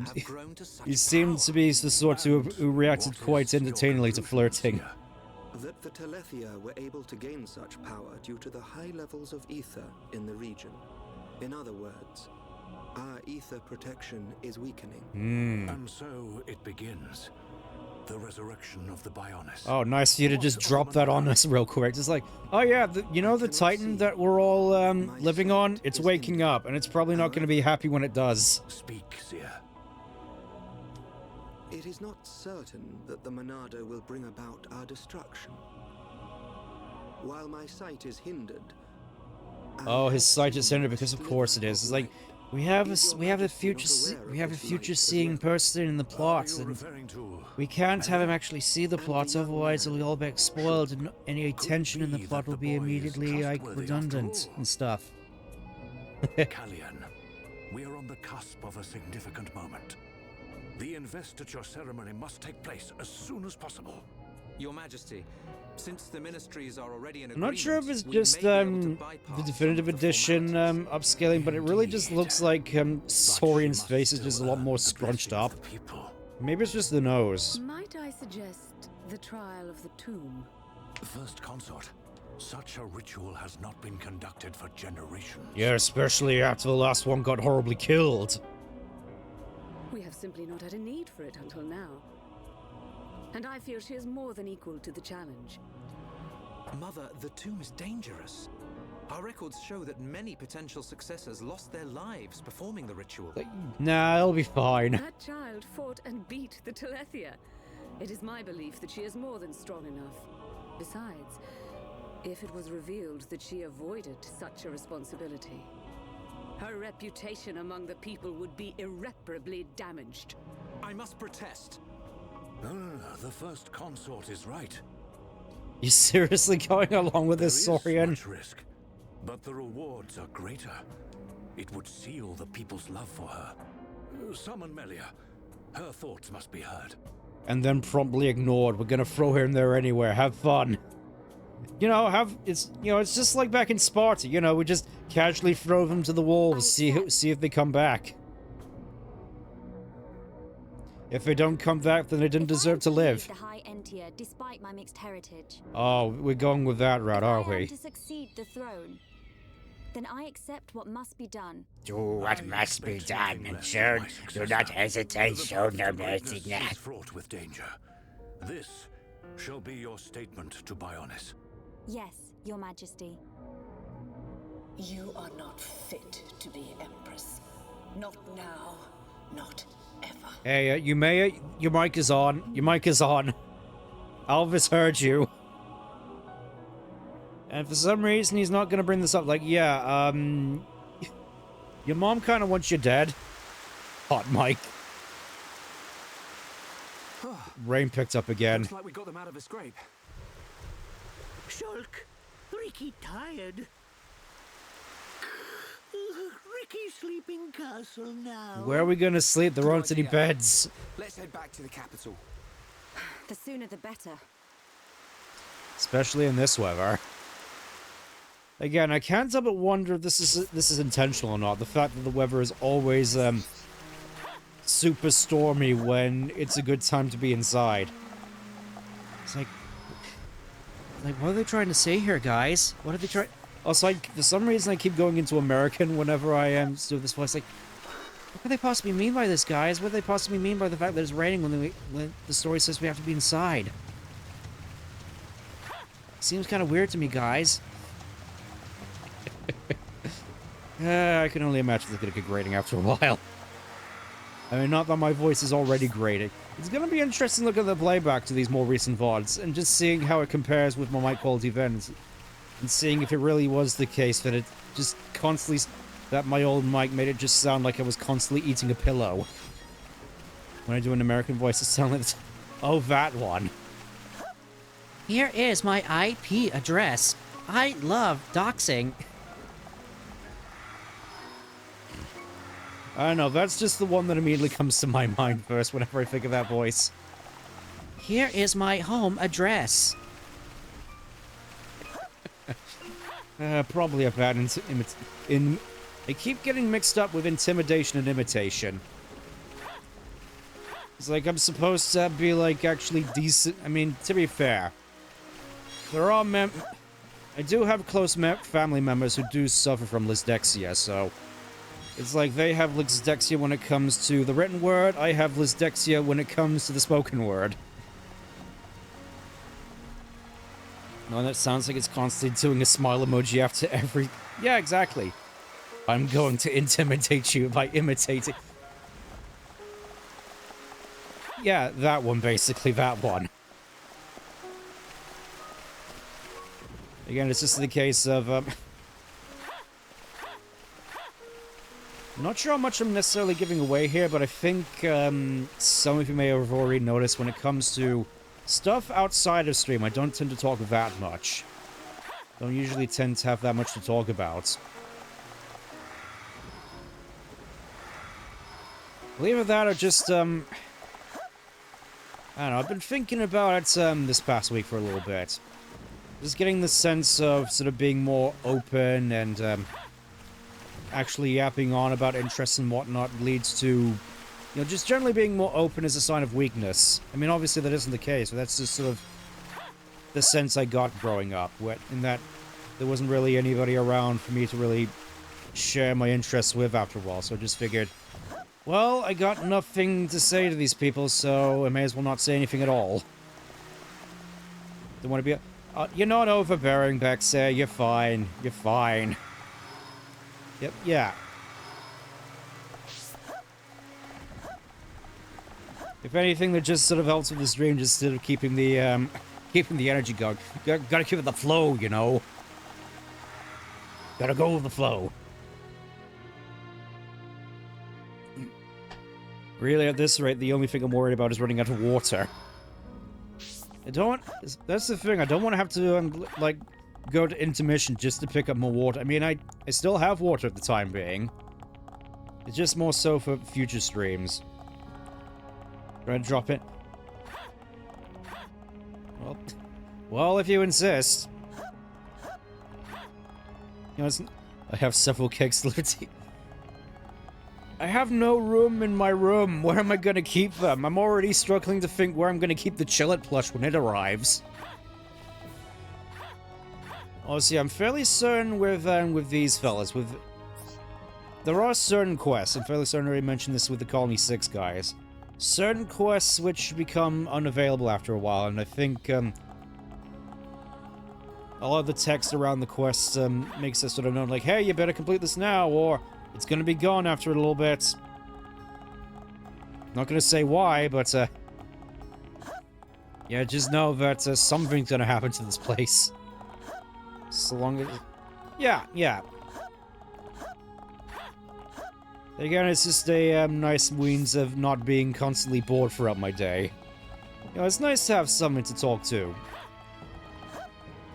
seemed to be the sort who reacted quite entertainingly to flirting. that the Telethia were able to gain such power due to the high levels of ether in the region. In other words, our ether protection is weakening. And so it begins. The resurrection of the Bionis. Oh, nice of you to just drop that on us real quick. Just like, oh yeah, you know the Titan that we're all living on? It's waking up, and it's probably not going to be happy when it does. Speak, Seer. It is not certain that the Monado will bring about our destruction. While my sight is hindered... Oh, his sight is hindered because of course it is. It's like, we have a future-seeing person in the plots, and we can't have him actually see the plots, otherwise it'll all be spoiled, and any tension in the plot will be immediately, like, redundant and stuff. Callian, we are on the cusp of a significant moment. The investiture ceremony must take place as soon as possible. Your Majesty, since the ministries are already in I'm not sure if it's just the definitive edition upscaling, but it really just looks like Saurian's face is just a lot more scrunched up. Maybe it's just the nose. Might I suggest the trial of the tomb? First Consort, such a ritual has not been conducted for generations. Yeah, especially after the last one got horribly killed. We have simply not had a need for it until now. And I feel she is more than equal to the challenge. Mother, the tomb is dangerous. Our records show that many potential successors lost their lives performing the ritual. Nah, it'll be fine. That child fought and beat the Telethia. It is my belief that she is more than strong enough. Besides, if it was revealed that she avoided such a responsibility, her reputation among the people would be irreparably damaged. I must protest. No, the First Consort is right. You seriously going along with this, Saurian? Much risk, but the rewards are greater. It would seal the people's love for her. Summon Melia. Her thoughts must be heard. And then promptly ignored. We're gonna throw him there anywhere. Have fun. You know, it's just like back in Sparta. You know, we just casually throw them to the wolves, see if they come back. If they don't come back, then they didn't deserve to live. The High Entier, despite my mixed heritage. Oh, we're going with that route, aren't If I am we? to succeed the throne, then I accept what must be done. Do what must be done, and sir, do not hesitate, show no mercy now. Is fraught with danger. This shall be your statement to Bionis. Yes, Your Majesty. You are not fit to be Empress. Not now, not ever. Hey, you may, your mic is on. Your mic is on. Alvis heard you. And for some reason, he's not gonna bring this up. Like, yeah, your mom kind of wants you dead. Hot mic. Rain picked up again. Looks like we got them out of a scrape. Shulk, Ricky tired. Ricky's sleeping castle now. Where are we gonna sleep? There aren't any beds. Let's head back to the capital. The sooner the better. Especially in this weather. Again, I can't help but wonder if this is intentional or not. The fact that the weather is always super stormy when it's a good time to be inside. It's like what are they trying to say here, guys? What are they trying? Also, for some reason, I keep going into American whenever I am do this voice. Like, what could they possibly mean by this, guys? What do they possibly mean by the fact that it's raining when the story says we have to be inside? Seems kind of weird to me, guys. I can only imagine it's going to get grating after a while. I mean, not that my voice is already grating. It's going to be interesting looking at the playback to these more recent VODs and just seeing how it compares with my mic quality then. And seeing if it really was the case that it just constantly... that my old mic made it just sound like I was constantly eating a pillow. When I do an American voice, it sounds like... oh, that one. Here is my IP address. I love doxing. I don't know, that's just the one that immediately comes to my mind first whenever I think of that voice. Here is my home address. Probably a bad I keep getting mixed up with intimidation and imitation. It's like I'm supposed to be, like, actually decent. I mean, to be fair, there are I do have close family members who do suffer from dyslexia, so it's like they have dyslexia when it comes to the written word, I have dyslexia when it comes to the spoken word. No, that sounds like it's constantly doing a smile emoji after every... Yeah, exactly. I'm going to intimidate you by imitating... Yeah, that one, basically, that one. Again, it's just the case of, I'm not sure how much I'm necessarily giving away here, but I think, some of you may have already noticed when it comes to stuff outside of stream, I don't tend to talk that much. Don't usually tend to have that much to talk about. Believe it or that, or just, I don't know, I've been thinking about it, this past week for a little bit. Just getting the sense of sort of being more open and, actually yapping on about interests and whatnot leads to, you know, just generally being more open is a sign of weakness. I mean, obviously that isn't the case, but that's just sort of the sense I got growing up, in that there wasn't really anybody around for me to really share my interests with after a while, so I just figured, well, I got nothing to say to these people, so I may as well not say anything at all. Don't want to be... you're not overbearing, Bexer. You're fine. You're fine. Yep, yeah. If anything, that just sort of helps with the stream, just sort of keeping the, keeping the energy going. Gotta keep it the flow, you know? Gotta go with the flow. Really, at this rate, the only thing I'm worried about is running out of water. I don't... That's the thing, I don't want to have to, like, go to intermission just to pick up more water. I mean, I still have water at the time being. It's just more so for future streams. Trying to drop it. Well, if you insist. You know, I have several cakes delivered to you. I have no room in my room. Where am I gonna keep them? I'm already struggling to think where I'm gonna keep the Chillet plush when it arrives. Honestly, I'm fairly certain with these fellas, there are certain quests, I'm fairly certain I already mentioned this with the Colony 6 guys. Certain quests which become unavailable after a while, and I think, a lot of the text around the quests, makes it sort of known, like, hey, you better complete this now, or it's gonna be gone after a little bit. Not gonna say why, but, yeah, just know that, something's gonna happen to this place. So long as... Yeah, yeah. Again, it's just a, nice means of not being constantly bored throughout my day. You know, it's nice to have something to talk to.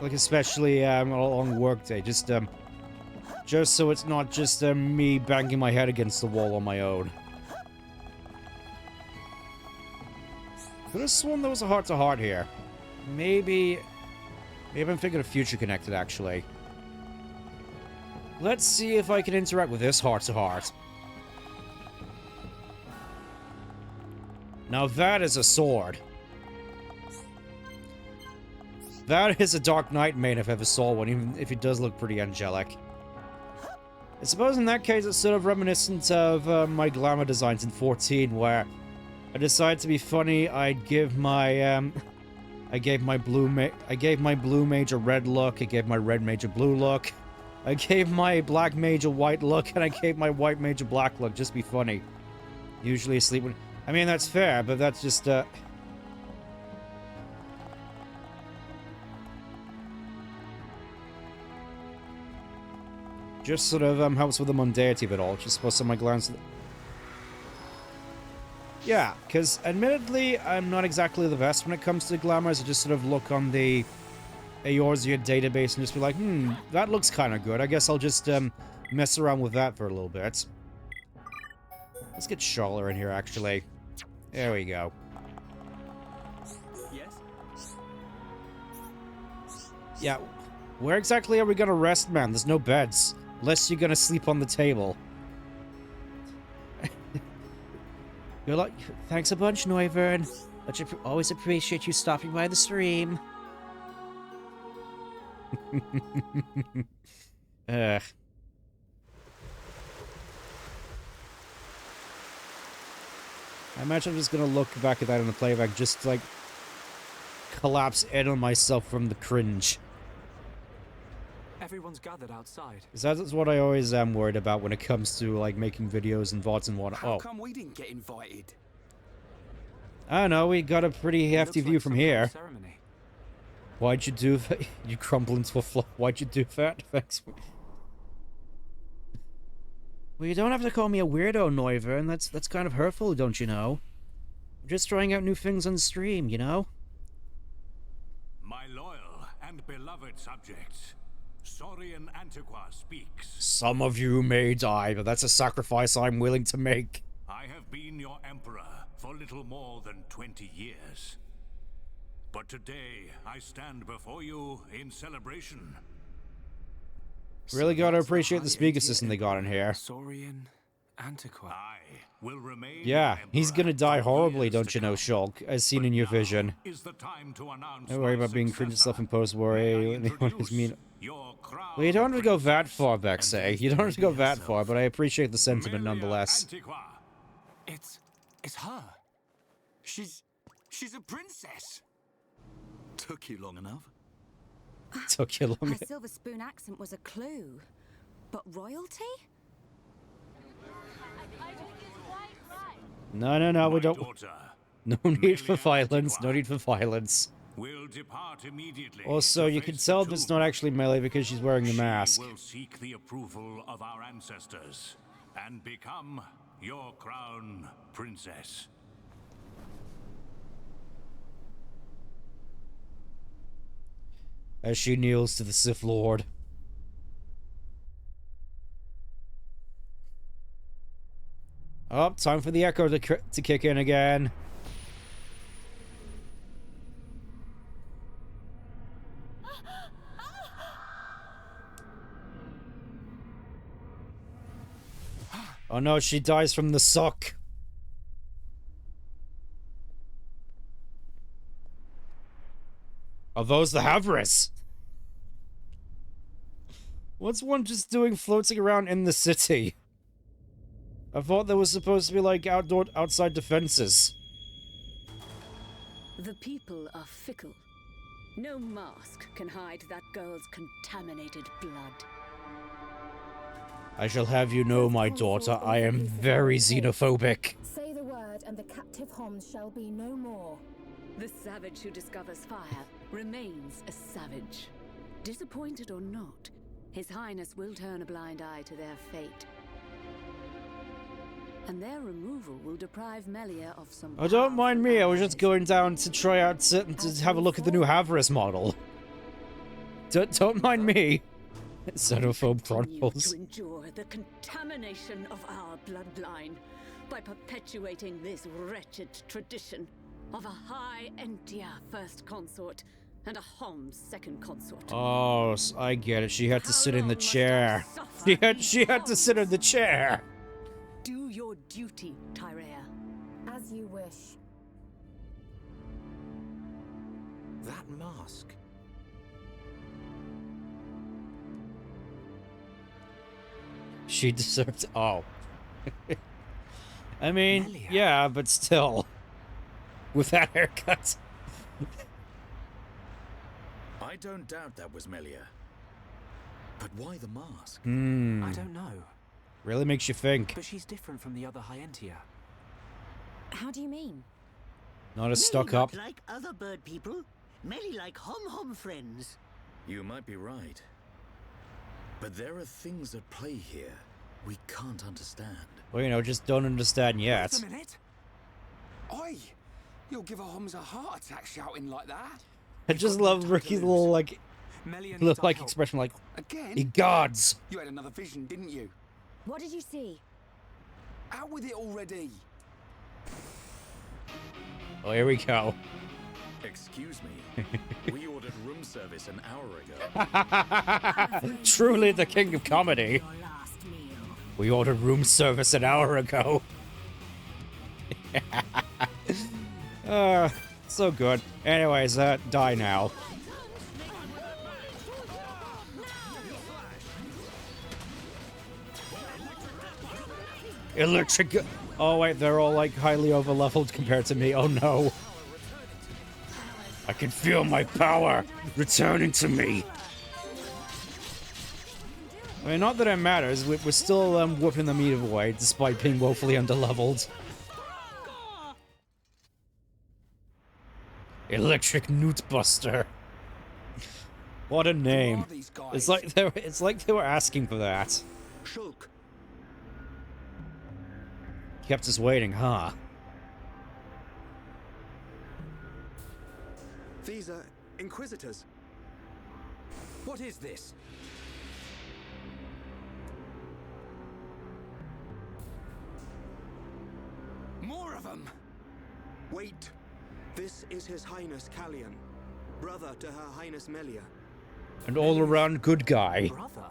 Like, especially, on a long work day, just so it's not just, me banging my head against the wall on my own. Could have sworn there was a heart-to-heart here. Maybe I'm thinking of Future Connected, actually. Let's see if I can interact with this heart-to-heart. Now that is a sword. That is a Dark Knight main if I ever saw one, even if it does look pretty angelic. I suppose in that case it's sort of reminiscent of my glamour designs in 14, where I decided to be funny, I'd give my, I gave my blue mage a red look, I gave my red mage a blue look, I gave my black mage a white look, and I gave my white mage a black look, just be funny. Usually asleep when... I mean, that's fair, but that's just, just sort of, helps with the mundanity of it all, just supposed to my glance... Yeah, because admittedly, I'm not exactly the best when it comes to glamours. I just sort of look on the Eorzea database and just be like, that looks kind of good. I guess I'll just mess around with that for a little bit. Let's get Charlotte in here, actually. There we go. Yes? Yeah, where exactly are we gonna rest, man? There's no beds. Unless you're gonna sleep on the table. You're like, thanks a bunch, Noivern. Always appreciate you stopping by the stream. Ugh. I imagine I'm just gonna look back at that in the playback, just like collapse in on myself from the cringe. Everyone's gathered outside. That's what I always am worried about when it comes to like making videos and VODs and whatnot. How come we didn't get invited? I don't know, we got a pretty hefty view from here. Why'd you do that? You crumble into a flop. Why'd you do that? Thanks. Well, you don't have to call me a weirdo, Neuver, and that's kind of hurtful, don't you know? I'm just trying out new things on stream, you know? My loyal and beloved subjects, Saurian Antiqua speaks. Some of you may die, but that's a sacrifice I'm willing to make. I have been your emperor for little more than 20 years. But today, I stand before you in celebration. Really gotta appreciate the speaker system they got in here. Saurian Antiqua. I will remain. Yeah, he's gonna die horribly, don't you know, Shulk, as seen in your vision. Don't worry about being cringe self-imposed worry. Anyone who's mean. Well, you don't have to go that far, Vexay. You don't have to go that far, but I appreciate the sentiment nonetheless. It's her. She's a princess. Took you long enough. Took you long. Her silver spoon accent was a clue. But royalty? No, we don't. No need for violence. No need for violence. Will depart immediately. Also, you can tell that it's not actually Melia because she's wearing the mask. She will seek the approval of our ancestors and become your crown princess. As she kneels to the Sith Lord. Oh, time for the echo to kick in again. Oh no, she dies from the suck. Are those the Havres? What's one just doing floating around in the city? I thought there was supposed to be like outside defenses. The people are fickle. No mask can hide that girl's contaminated blood. I shall have you know, my daughter, I am very xenophobic. Say the word and the captive Homs shall be no more. The savage who discovers fire remains a savage. Disappointed or not, His Highness will turn a blind eye to their fate. And their removal will deprive Melia of some... Oh, don't mind me, I was just going down to try out to have a look at the new Havres model. Don't mind me. Xenophobe Chronicles. To endure the contamination of our bloodline by perpetuating this wretched tradition of a High Entia first consort and a Homs second consort. Oh, I get it. She had to sit in the chair. She had to sit in the chair. Do your duty, Tyrea. As you wish. That mask. She deserved. Oh. I mean, Melia. Yeah, but still. With that haircut. I don't doubt that was Melia. But why the mask? I don't know. Really makes you think. But she's different from the other Hyentia. How do you mean? Not as stuck up. Like other bird people. Merely like hom friends. You might be right. But there are things at play here we can't understand. Well, you know, just don't understand yet. Wait a minute. Oi! You'll give a Homs a heart attack shouting like that. I just love Ricky's little, like, expression, like, again? Ye gods! You had another vision, didn't you? What did you see? Out with it already! Oh, here we go. Excuse me. We ordered room service an hour ago. Truly the king of comedy. We ordered room service an hour ago. So good. Anyways, die now. Electric. Oh wait, they're all like highly overleveled compared to me. Oh no. I can feel my power returning to me. I mean, not that it matters. We're still whooping them either way, despite being woefully underleveled. Electric Newtbuster. What a name! It's like they were asking for that. Shulk. Kept us waiting, huh? These are Inquisitors. What is this? More of them! Wait! This is His Highness Callian, brother to Her Highness Melia. An all-around good guy. Brother?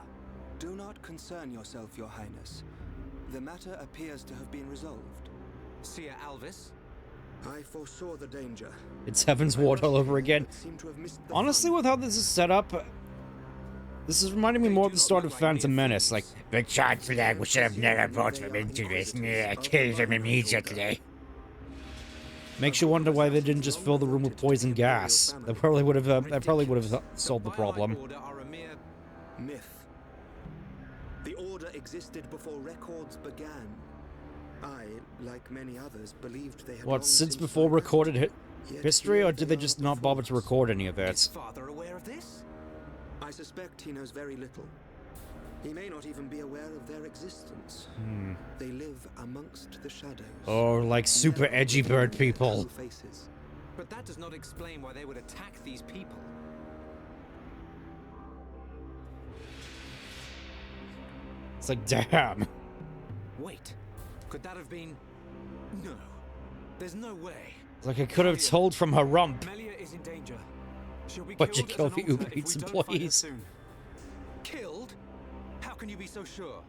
Do not concern yourself, Your Highness. The matter appears to have been resolved. Seer Alvis? I foresaw the danger. It's Heaven's Ward all over again. Honestly, with how this is set up, this is reminding me more of the start of Phantom Menace. Like, the Chancellor should have never brought him into this. Kill him immediately. Makes you wonder why they didn't just fill the room with poison gas. That probably would have solved the problem. Myth. The Order existed before records began. I, like many others, believed they had What, since before recorded history, or did they just not bother to record any of it? Is Father aware of this? I suspect he knows very little. He may not even be aware of their existence. They live amongst the shadows. Oh, like super edgy bird people. But that does not explain why they would attack these people. It's like, damn. Wait, could that have been... No, there's no way. It's like I could have told from her rump. Melia is in danger. She'll be But you killed kill as the an altar Uber if Eats we don't find her employees. soon. Killed? How can you be so sure?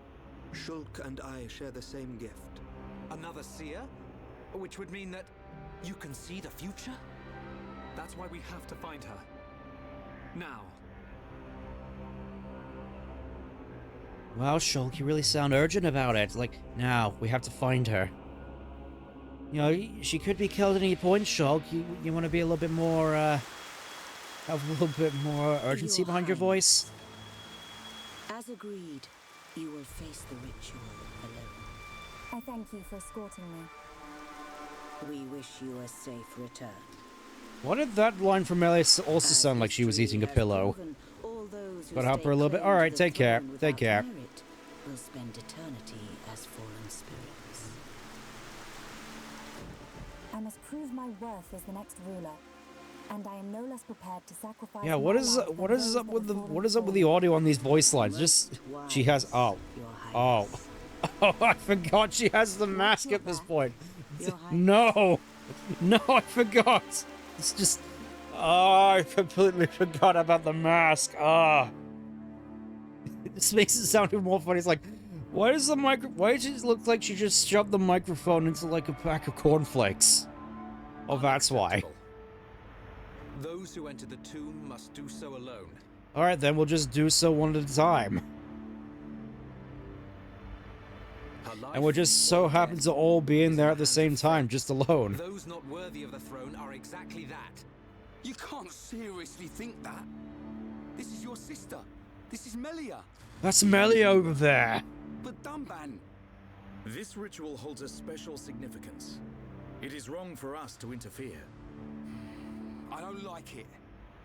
Shulk and I share the same gift. Another seer? Which would mean that you can see the future? That's why we have to find her. Now. Wow, Shulk, you really sound urgent about it. Like, now, we have to find her. You know, she could be killed at any point, Shulk. You want to be a little bit more, have a little bit more urgency behind your voice? As agreed, you will face the ritual alone. I thank you for escorting me. We wish you a safe return. Why did that line from Melia also sound like she was eating a pillow? But help her a little bit. Alright, take care. Take care. Will spend eternity as fallen spirits. I must prove my worth as the next ruler, and I am no less prepared to sacrifice. Yeah, what is up with the audio on these voice lines? Just she has oh. Oh, I forgot she has the mask at this point. No, I forgot. It's just I completely forgot about the mask. This makes it sound even more funny. It's like, why does it look like she just shoved the microphone into like a pack of cornflakes? Oh, that's why. Those who enter the tomb must do so alone. Alright, then we'll just do so one at a time. And we'll just so happen to all be in there at the same time, just alone. Those not worthy of the throne are exactly that. You can't seriously think that. This is your sister. This is Melia. That's Melia over there. But Dunban. This ritual holds a special significance. It is wrong for us to interfere. I don't like it.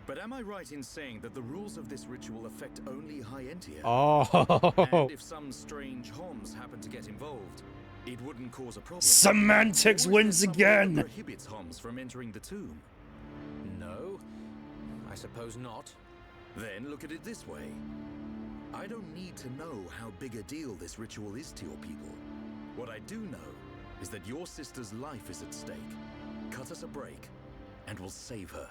But am I right in saying that the rules of this ritual affect only High Entia? Oh. And if some strange Homs happen to get involved, it wouldn't cause a problem. Semantics wins again. Prohibits Homs from entering the tomb. No, I suppose not. Then look at it this way. I don't need to know how big a deal this ritual is to your people. What I do know is that your sister's life is at stake. Cut us a break, and we'll save her.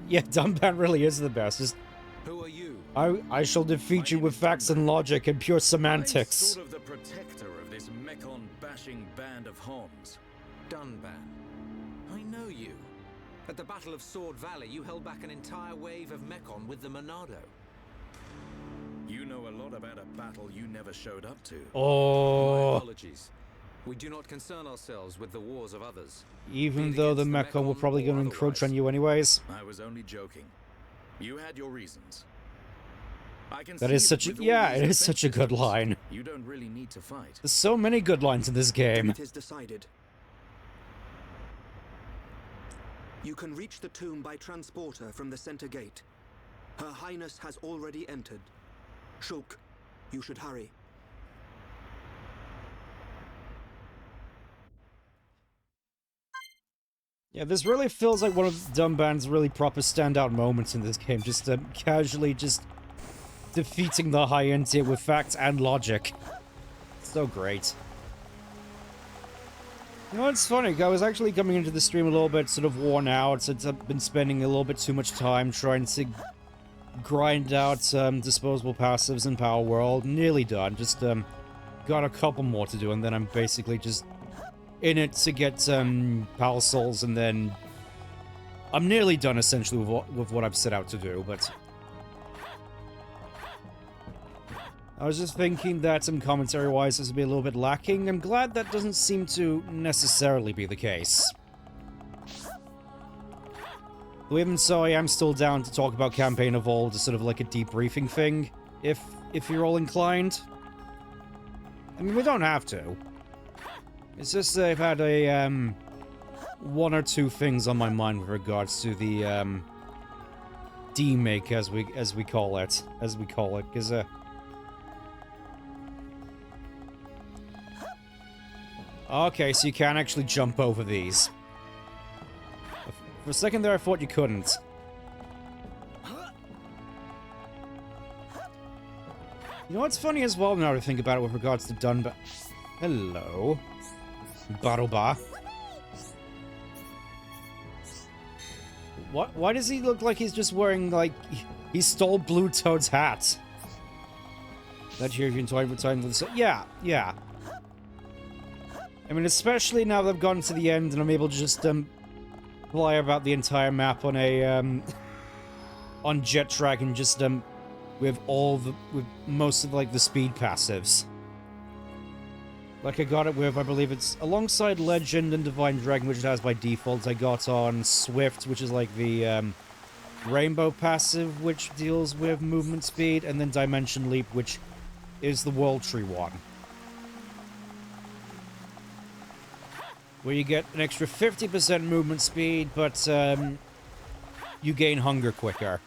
Yeah, Dunban really is the best. Just, who are you? I shall defeat you with facts and logic and pure semantics. I'm sort of the protector of this Mekon-bashing band of Homs. Dunban. I know you. At the Battle of Sword Valley, you held back an entire wave of Mekon with the Monado. You know a lot about a battle you never showed up to. Oh. My apologies. We do not concern ourselves with the wars of others. Even though the Mechon were probably going to encroach on you anyways. I was only joking. You had your reasons. I can That is such a... Yeah, it is such a good line. You don't really need to fight. There's so many good lines in this game. It is decided. You can reach the tomb by transporter from the center gate. Her Highness has already entered. Shulk, you should hurry. Yeah, this really feels like one of Dumband's really proper standout moments in this game. Just casually just defeating the High End Tier with facts and logic. So great. You know, it's funny, I was actually coming into the stream a little bit sort of worn out, since I've been spending a little bit too much time trying to grind out disposable passives in Power World. Nearly done, just got a couple more to do, and then I'm basically just in it to get Power Souls, and then I'm nearly done essentially with what I've set out to do, but I was just thinking that some commentary-wise this would be a little bit lacking. I'm glad that doesn't seem to necessarily be the case. Though even so, I am still down to talk about Campaign of Old as sort of like a debriefing thing, if you're all inclined. I mean, we don't have to. It's just that I've had a, one or two things on my mind with regards to the, demake, as we call it, because, okay, so you can actually jump over these. For a second there, I thought you couldn't. You know what's funny as well, now to think about it with regards to Dunba... Hello. Baroba. What? Why does he look like he's just wearing, like... He stole Blue Toad's hat. That here, you can toy with time with the... Yeah, yeah. I mean, especially now that I've gotten to the end and I'm able to just, fly about the entire map on a, on Jet Track and just, with most of, like, the speed passives. Like, I got it with, I believe it's alongside Legend and Divine Dragon, which it has by default. I got on Swift, which is like the, Rainbow passive, which deals with movement speed, and then Dimension Leap, which is the World Tree one. Where you get an extra 50% movement speed, but you gain hunger quicker.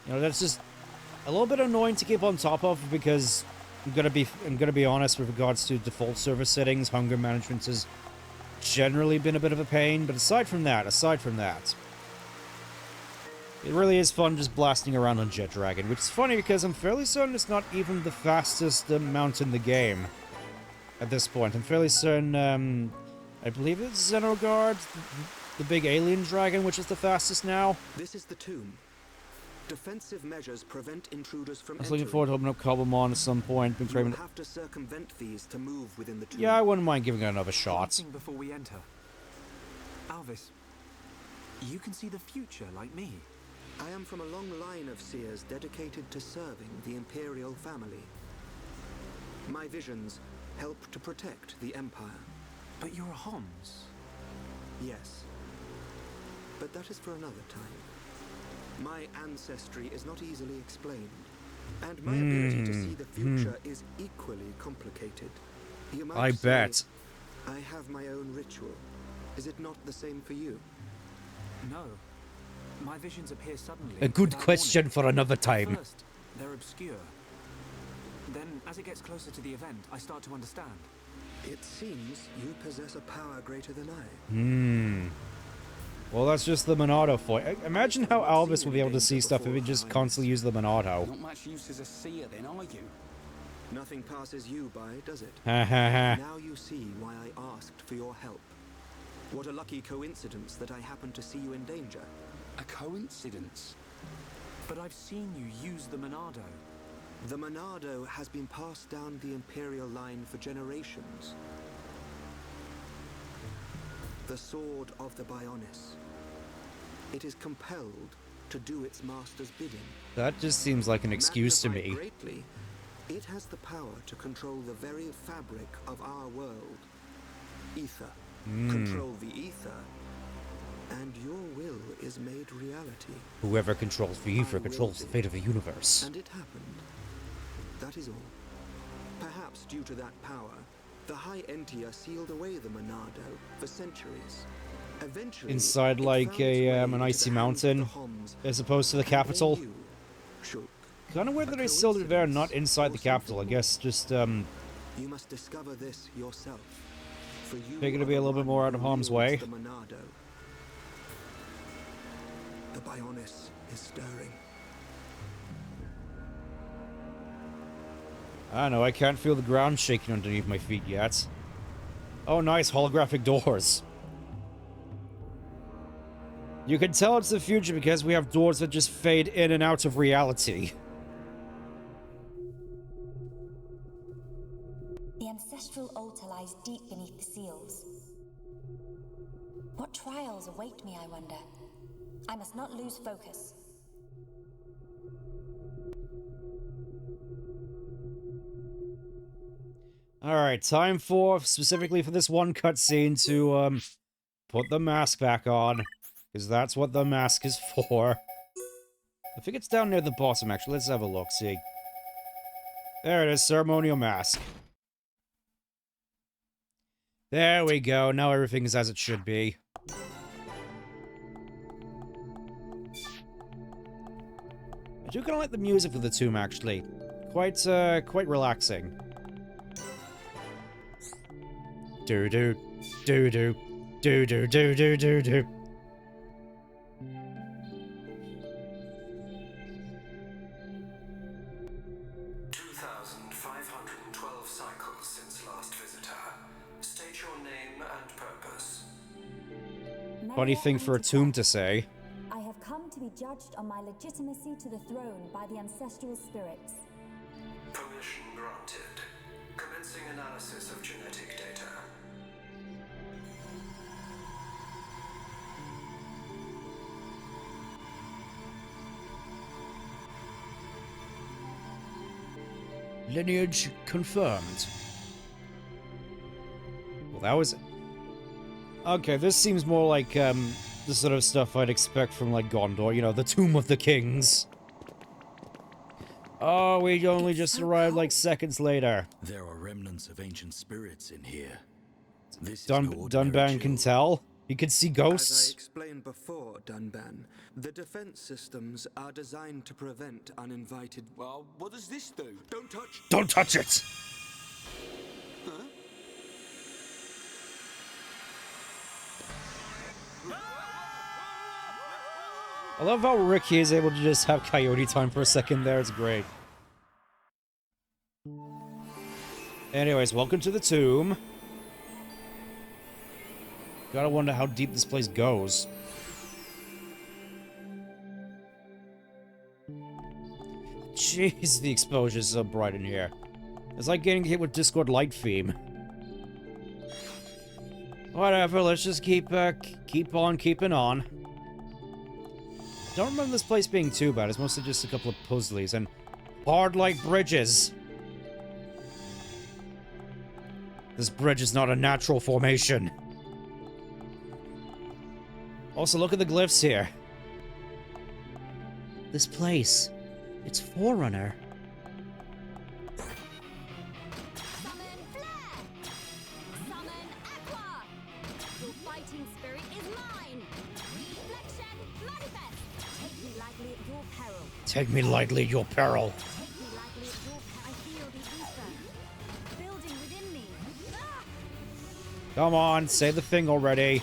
You know, that's just a little bit annoying to keep on top of, because I'm gonna be honest with regards to default server settings. Hunger management has generally been a bit of a pain, but aside from that, it really is fun just blasting around on Jet Dragon, which is funny because I'm fairly certain it's not even the fastest mount in the game. At this point, I'm fairly certain, I believe it's Xenogard, the big alien dragon, which is the fastest now. This is the tomb. Defensive measures prevent intruders from I was looking forward to opening up Cobblemon at some point. You will have to circumvent these to move within the tomb. Yeah, I wouldn't mind giving it another shot. Before we enter, Alvis, you can see the future like me. I am from a long line of seers dedicated to serving the Imperial family. My visions help to protect the Empire. But you're a Homs. Yes. But that is for another time. My ancestry is not easily explained, and my ability to see the future is equally complicated. You might I bet. say, I have my own ritual. Is it not the same for you? No. My visions appear suddenly. A good question for another time. First, they're obscure. Then, as it gets closer to the event, I start to understand. It seems you possess a power greater than I. Well, that's just the Monado for you. Imagine how Alvis would be able to see stuff if he just constantly used the Monado. Not much use as a seer then, are you? Nothing passes you by, does it? Ha ha ha. Now you see why I asked for your help. What a lucky coincidence that I happened to see you in danger. A coincidence? But I've seen you use the Monado. The Monado has been passed down the Imperial line for generations. The sword of the Bionis. It is compelled to do its master's bidding. That just seems like an excuse to me. Greatly, it has the power to control the very fabric of our world. Ether. Control the ether, and your will is made reality. Whoever controls the ether controls the fate of the universe. And it happened. That is all. Perhaps due to that power, the High Entia sealed away the Monado for centuries. Eventually, Inside like an icy mountain, as opposed to the capital. Kind of weird that they sealed it there, not inside the capital. I guess just You must discover this yourself. figured to be a little bit more out of harm's way. The Monado. The Bionis is stirring. I don't know, I can't feel the ground shaking underneath my feet yet. Oh, nice holographic doors. You can tell it's the future because we have doors that just fade in and out of reality. The ancestral altar lies deep beneath the seals. What trials await me, I wonder? I must not lose focus. Alright, time for, specifically for this one cutscene, to, put the mask back on. Because that's what the mask is for. I think it's down near the bottom, actually. Let's have a look, see. There it is, ceremonial mask. There we go, now everything is as it should be. I do kind of like the music for the tomb, actually. Quite relaxing. Do-do, do-do, do-do, do-do, do-do. 2,512 cycles since last visitor. State your name and purpose. Funny thing for a tomb to say. I have come to be judged on my legitimacy to the throne by the ancestral spirits. Permission granted. Commencing analysis of genetic data. Lineage confirmed. Well, that was... Okay, this seems more like, the sort of stuff I'd expect from, like, Gondor. You know, the Tomb of the Kings. Oh, we only just arrived, like, seconds later. There are remnants of ancient spirits in here. This Dunban can tell. He can see ghosts. As I explained before, Dunban, the defense systems are designed to prevent uninvited... Well, what does this do? Don't touch... Don't touch it! Huh? I love how Ricky is able to just have coyote time for a second there. It's great. Anyways, welcome to the tomb. Gotta wonder how deep this place goes. Jeez, the exposure's so bright in here. It's like getting hit with Discord light theme. Whatever, let's just keep on keeping on. Don't remember this place being too bad. It's mostly just a couple of puzzlies and hard like bridges. This bridge is not a natural formation. Also, look at the glyphs here. This place, it's Forerunner. Take me lightly at your peril. Come on, say the thing already.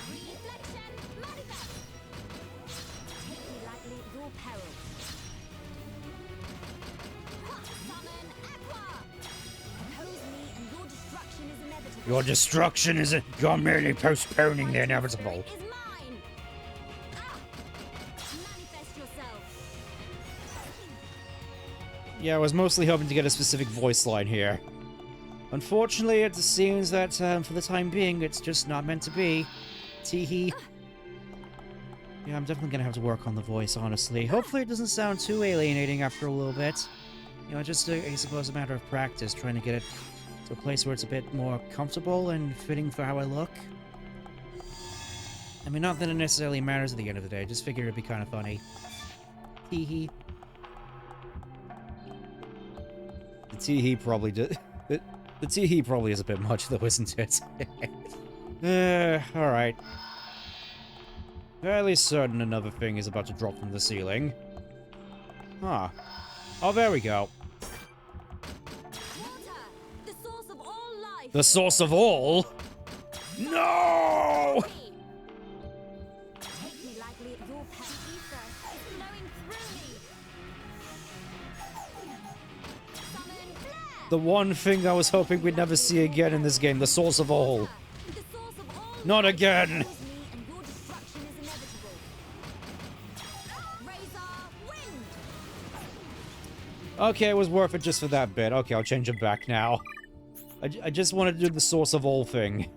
Your destruction isn't. You're merely postponing the inevitable. Yeah, I was mostly hoping to get a specific voice line here. Unfortunately, it seems that, for the time being, it's just not meant to be. Teehee. Yeah, I'm definitely gonna have to work on the voice, honestly. Hopefully it doesn't sound too alienating after a little bit. You know, just, I suppose, a matter of practice, trying to get it to a place where it's a bit more comfortable and fitting for how I look. I mean, not that it necessarily matters at the end of the day, just figured it'd be kind of funny. Hee hee. The tee-hee probably did... The tee-hee probably is a bit much, though, isn't it? Alright. Fairly certain another thing is about to drop from the ceiling. Huh. Oh, there we go. The source of all life. The source of all? No! Take me lightly at your pet ether. It's flowing through me. Summon flare. The one thing I was hoping we'd never see again in this game, the source of all. Not again! Okay, it was worth it just for that bit. Okay, I'll change it back now. I just wanted to do the source of all thing.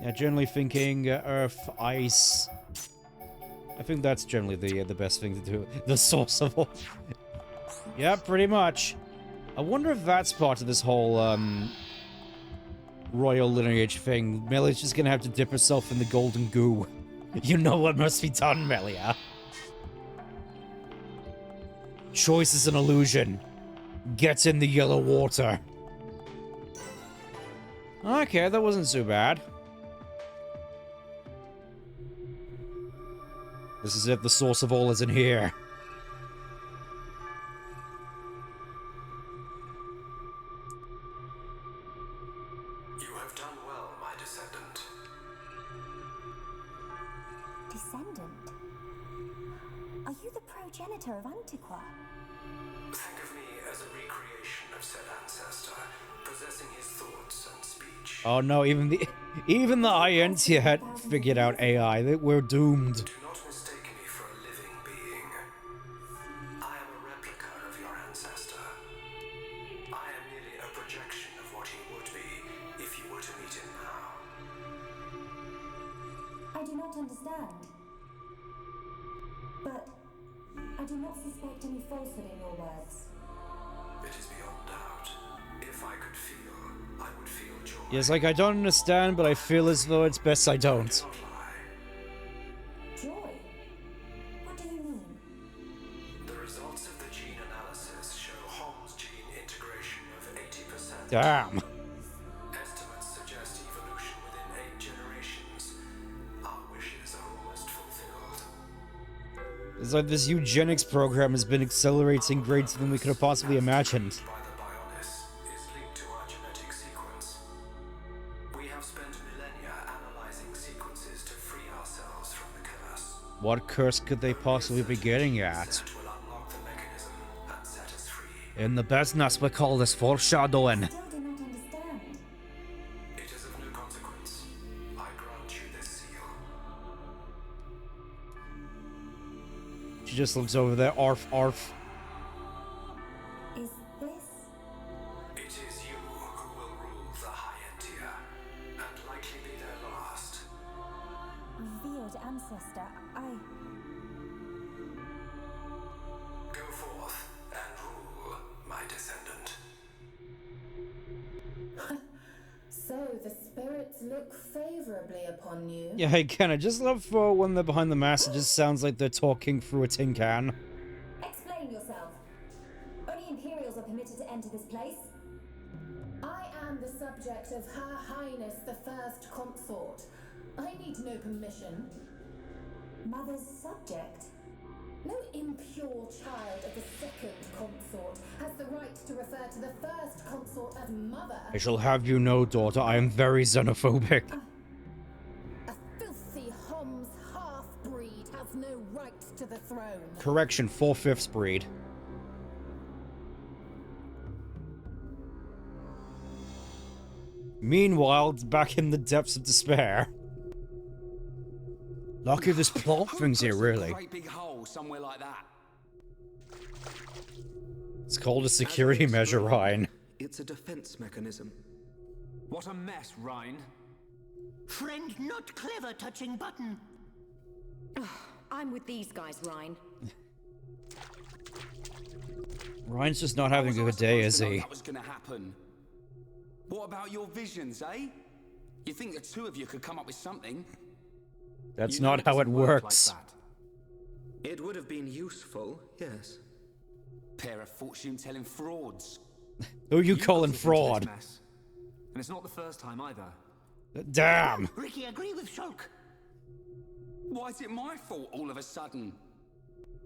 Yeah, generally thinking earth, ice. I think that's generally the best thing to do. The source of all. Yeah, pretty much. I wonder if that's part of this whole royal lineage thing. Melia's just gonna have to dip herself in the golden goo. You know what must be done, Melia. Choice is an illusion. Get in the yellow water. Okay, that wasn't so bad. This is it, the source of all is in here. You have done well, my descendant. Descendant? Are you the progenitor of Antiqua? Think of me as a recreation of said ancestor, possessing his thoughts and speech. Oh no, even the Ientia had figured out AI. We're doomed. Do not mistake me for a living being. I am a replica of your ancestor. I am merely a projection of what he would be if you were to meet him now. I do not understand. But I do not suspect any falsehood in your words. It is beyond doubt. If I could feel, I would feel joy. Yes, like I don't understand, but I feel as though it's best I don't. Joy? What do you mean? The results of the gene analysis show Holmes gene integration of 80%. Damn. Estimates suggest evolution within 8 generations. Our wishes are almost fulfilled. It's like this eugenics program has been accelerating greater than we could have possibly imagined. By the Bionis is linked to our genetic sequence. We have spent millennia analyzing sequences to free ourselves from the curse. What curse could they possibly be getting at? That will unlock the mechanism and set us free. In the business we call this foreshadowing. I still do not understand. It is of no consequence. I grant you this seal. She just looks over there, arf, arf. Is this? It is you who will rule the Hyentia, and likely be their last. Veiled ancestor, Go forth and rule, my descendant. So the spirits look favorably upon you. Yeah, again, I just love for when they're behind the mask, it just sounds like they're talking through a tin can. Explain yourself. Only Imperials are permitted to enter this place. I am the subject of Her Highness the First Consort. I need no permission. Mother's subject? No impure child of the second consort has the right to refer to the first consort as mother. I shall have you know, daughter, I am very xenophobic. A filthy Homs half-breed has no right to the throne. Correction, 4/5 breed. Meanwhile, back in the depths of despair. Lucky this plot thing's here, really. Great big hole somewhere like that. It's called a security measure, Ryan. It's a defense mechanism. What a mess, Ryan. Friend not clever touching button. I'm with these guys, Ryan. Ryan's just not having a good day, is he? That was gonna happen. What about your visions, eh? You think the two of you could come up with something? That's not how it works. It would have been useful, yes. Pair of fortune-telling frauds. Who you calling fraud? And it's not the first time either. Damn! Ricky, agree with Shulk. Why is it my fault all of a sudden?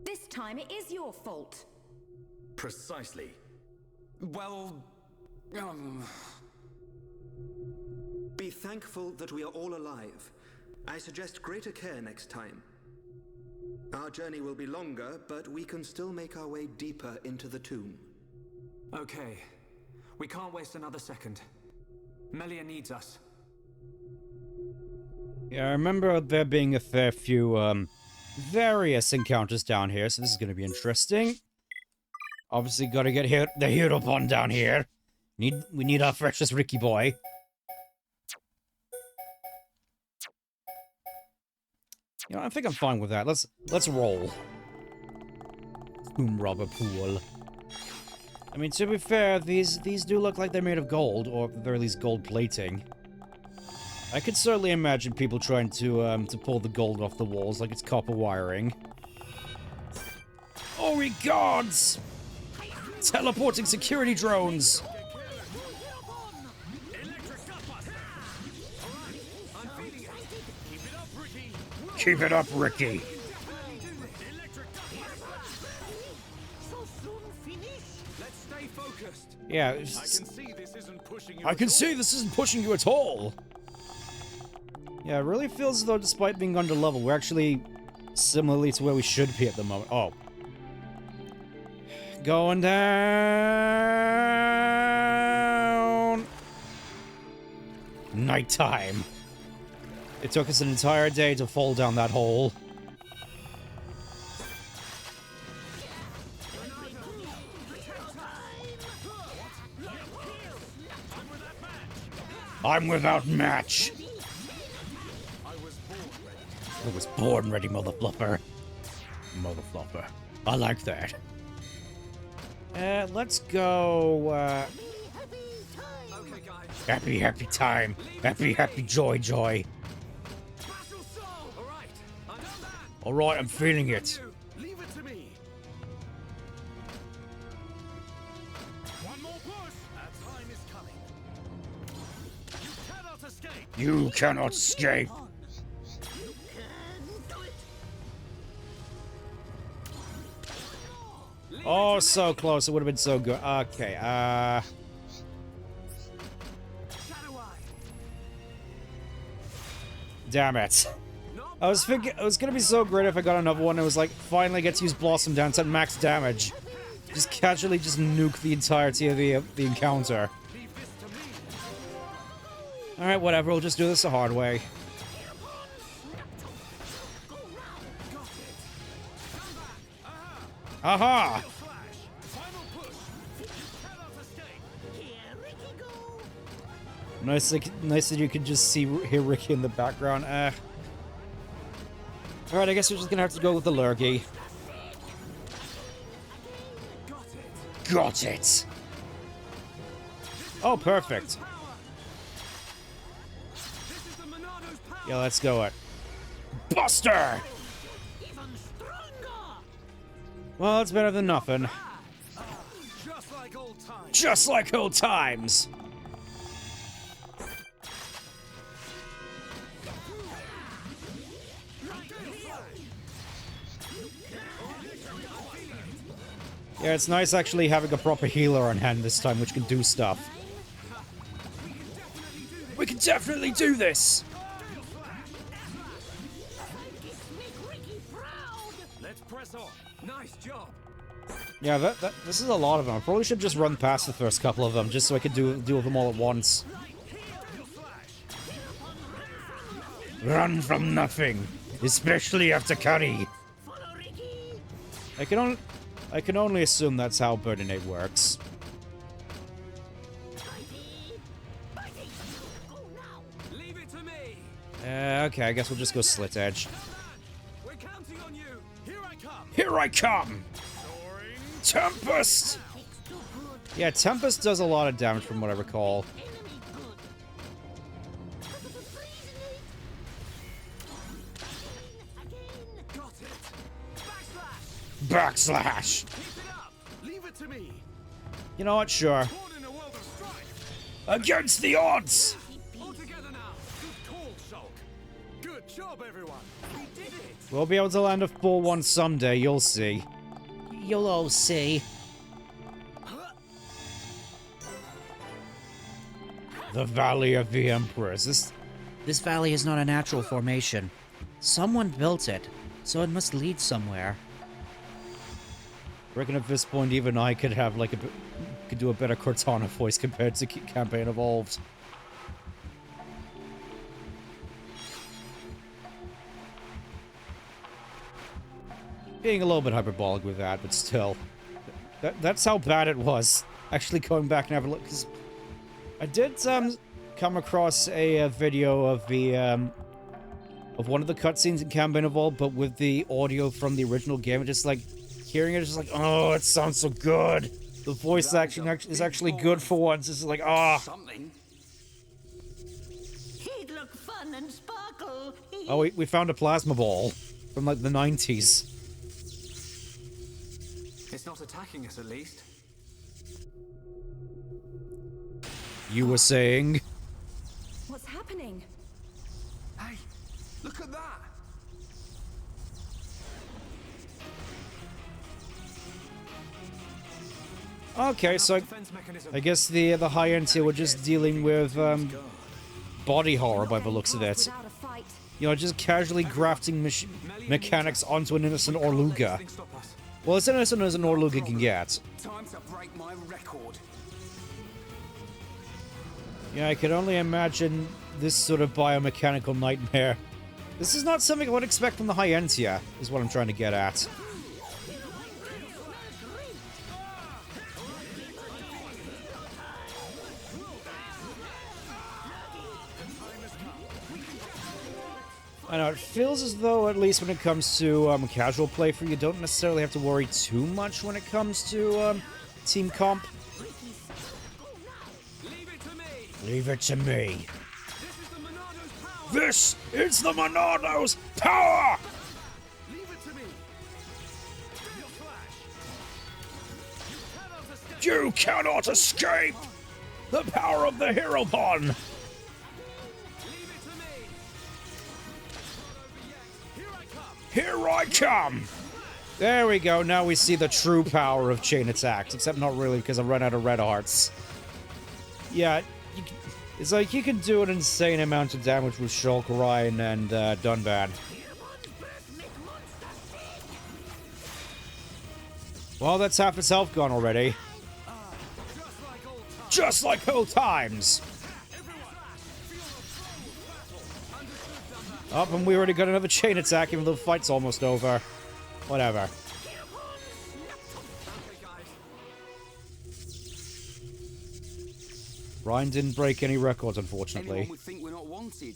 This time it is your fault. Precisely. Well... Be thankful that we are all alive. I suggest greater care next time. Our journey will be longer, but we can still make our way deeper into the tomb. Okay. We can't waste another second. Melia needs us. Yeah, I remember there being a fair few, various encounters down here, so this is gonna be interesting. Obviously gotta get the hero pond down here. We need our freshest Ricky boy. You know, I think I'm fine with that. Let's roll. Tomb robber pool. I mean, to be fair, these do look like they're made of gold, or at the very least gold plating. I could certainly imagine people trying to pull the gold off the walls like it's copper wiring. Oh my gods! Teleporting security drones! Keep it up, Ricky! Yeah, I can see this isn't pushing you at all! Yeah, it really feels as though despite being under level, we're actually similarly to where we should be at the moment. Oh. Going down! Nighttime. It took us an entire day to fall down that hole. I'm without match. I was born ready, motherfluffer. Motherfluffer. I like that. Let's go, Happy, happy time. Happy, happy joy, joy. Alright, I'm feeling it. Leave it to me. One more push. Our time is coming. You cannot escape. You cannot escape. Oh, so close. It would have been so good. Okay, damn it. I was thinking it was gonna be so great if I got another one. It was like, finally get to use Blossom Dance at max damage. Just casually just nuke the entirety of the encounter. Alright, whatever. We'll just do this the hard way. Aha! Nice that you can just hear Ricky in the background. Alright, I guess we're just gonna have to go with the Lurgy. Got it! Oh, perfect. Yeah, let's go it. Buster! Well, it's better than nothing. Just like old times! Yeah, it's nice actually having a proper healer on hand this time, which can do stuff. We can definitely do this! Let's press on. Nice job. Yeah, this is a lot of them. I probably should just run past the first couple of them, just so I could do them all at once. Run from nothing, especially after curry. I can only assume that's how Burninate works. Leave it to me. Okay, I guess we'll just go Slit Edge. We're counting on you. Here I come. Here I come! Tempest! Yeah, Tempest does a lot of damage from what I recall. Backslash! Leave it to me. You know what? Sure. Against the odds! All together now. Good call, Shulk. Good job, everyone. We did it. We'll be able to land a 4-1 someday, you'll see. You'll all see. The Valley of the Empress. This valley is not a natural formation. Someone built it, so it must lead somewhere. I reckon at this point even I could have like could do a better Cortana voice compared to Campaign Evolved. Being a little bit hyperbolic with that, but still. That's how bad it was. Actually going back and having a look, because I did come across a video of the of one of the cutscenes in Campaign Evolved, but with the audio from the original game, just like hearing it, just like, oh, it sounds so good. The voice action is actually good for once. It's like, ah. Oh. He'd look fun and sparkle. Oh, we found a plasma ball from like the 90s. It's not attacking us, at least. You were saying? What's happening? Hey, look at that! Okay, so I guess the high end here were just dealing with body horror by the looks of it. You know, just casually grafting mechanics onto an innocent Orluga. Well, as innocent as an Orluga can get. Time to break my record. Yeah, I can only imagine this sort of biomechanical nightmare. This is not something I would expect from the high end here, is what I'm trying to get at. I know, it feels as though, at least when it comes to casual playthrough, you don't necessarily have to worry too much when it comes to team comp. Leave it to me. This is the Monado's power! You cannot escape the power of the Heropon! Here I come! There we go, now we see the true power of chain attacks, except not really because I run out of red hearts. Yeah, it's like you can do an insane amount of damage with Shulk, Ryan, and Dunban. Well, that's half its health gone already. Just like old times! Oh, and we already got another chain attack, even though the fight's almost over. Whatever. Ryan didn't break any records, unfortunately. Anyone would think we're not wanted.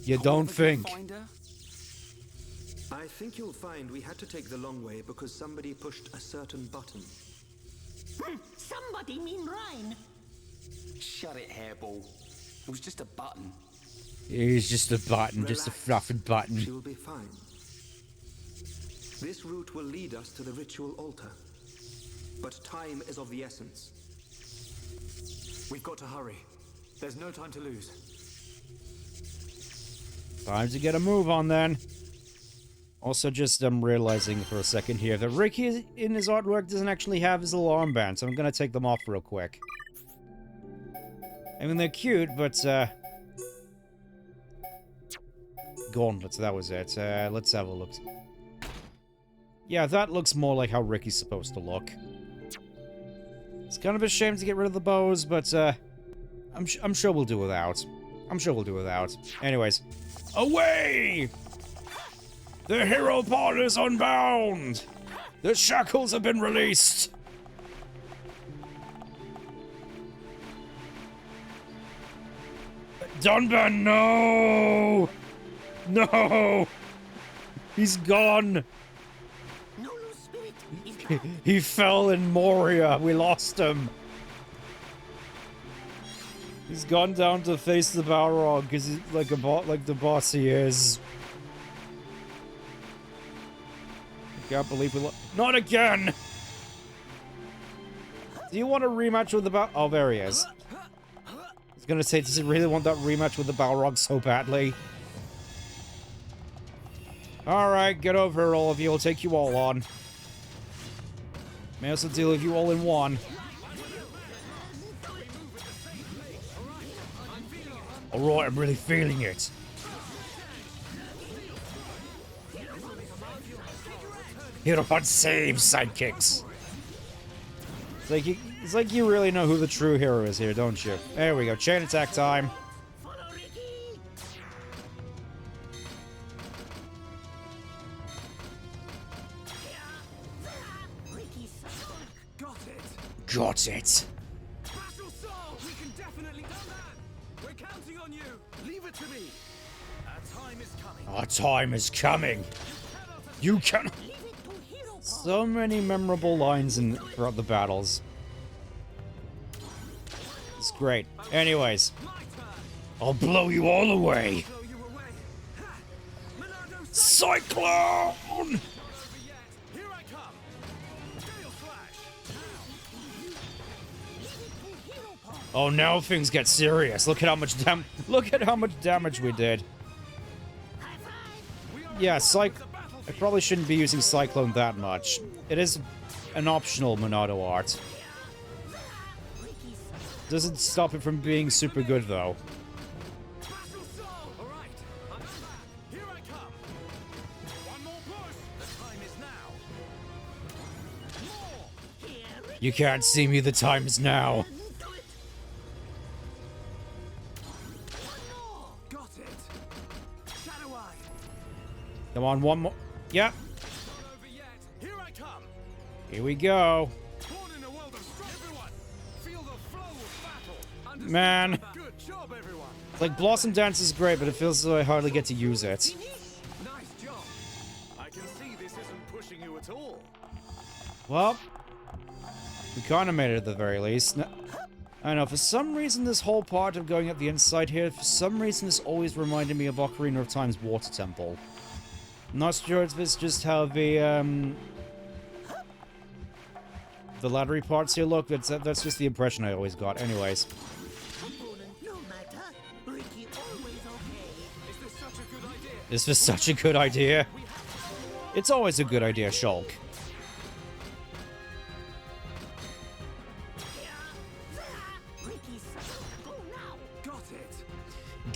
You don't think? I think you'll find we had to take the long way because somebody pushed a certain button. Somebody mean Ryan. Shut it, hairball. It was just a button. It's just a button, just a fluffy button. She'll be fine. This route will lead us to the ritual altar. But time is of the essence. We've got to hurry. There's no time to lose. Time to get a move on, then. Also, just realizing for a second here that Ricky in his artwork doesn't actually have his little armband, so I'm gonna take them off real quick. I mean, they're cute, but, gauntlets, that was it. Let's have a look. Yeah, that looks more like how Ricky's supposed to look. It's kind of a shame to get rid of the bows, but, I'm sure we'll do without. I'm sure we'll do without. Anyways. Away! The Heropon is unbound! The shackles have been released! Dunban, no! No! He's gone! He fell in Moria. We lost him. He's gone down to face the Balrog because he's like the boss he is. I can't believe we not again! Do you want a rematch with the Oh, there he is. I was gonna say, does he really want that rematch with the Balrog so badly? Alright, get over here, all of you. I'll take you all on. May also deal with you all in one. Alright, I'm really feeling it. Hero on save, sidekicks. It's like you really know who the true hero is here, don't you? There we go, chain attack time. Got it. We can definitely do that. We're counting on you. Leave it to me. Our time is coming. Our time is coming. You can. So many memorable lines throughout the battles. It's great. Anyways, I'll blow you all away. Cyclone! Oh, now things get serious. Look at how much damage we did. Yeah, I probably shouldn't be using Cyclone that much. It is an optional Monado art. Doesn't stop it from being super good, though. You can't see me, the time is now. Come on, one more. Yep. Here we go. Man. It's like Blossom Dance is great, but it feels as though I hardly get to use it. Nice job. I can see this isn't pushing you at all. Well, we kind of made it at the very least. I don't know, for some reason this whole part of going up the inside here, for some reason this always reminded me of Ocarina of Time's Water Temple. I'm not sure if it's just how the laddery parts here look. That's just the impression I always got. Anyways. Is this such a good idea? It's always a good idea, Shulk.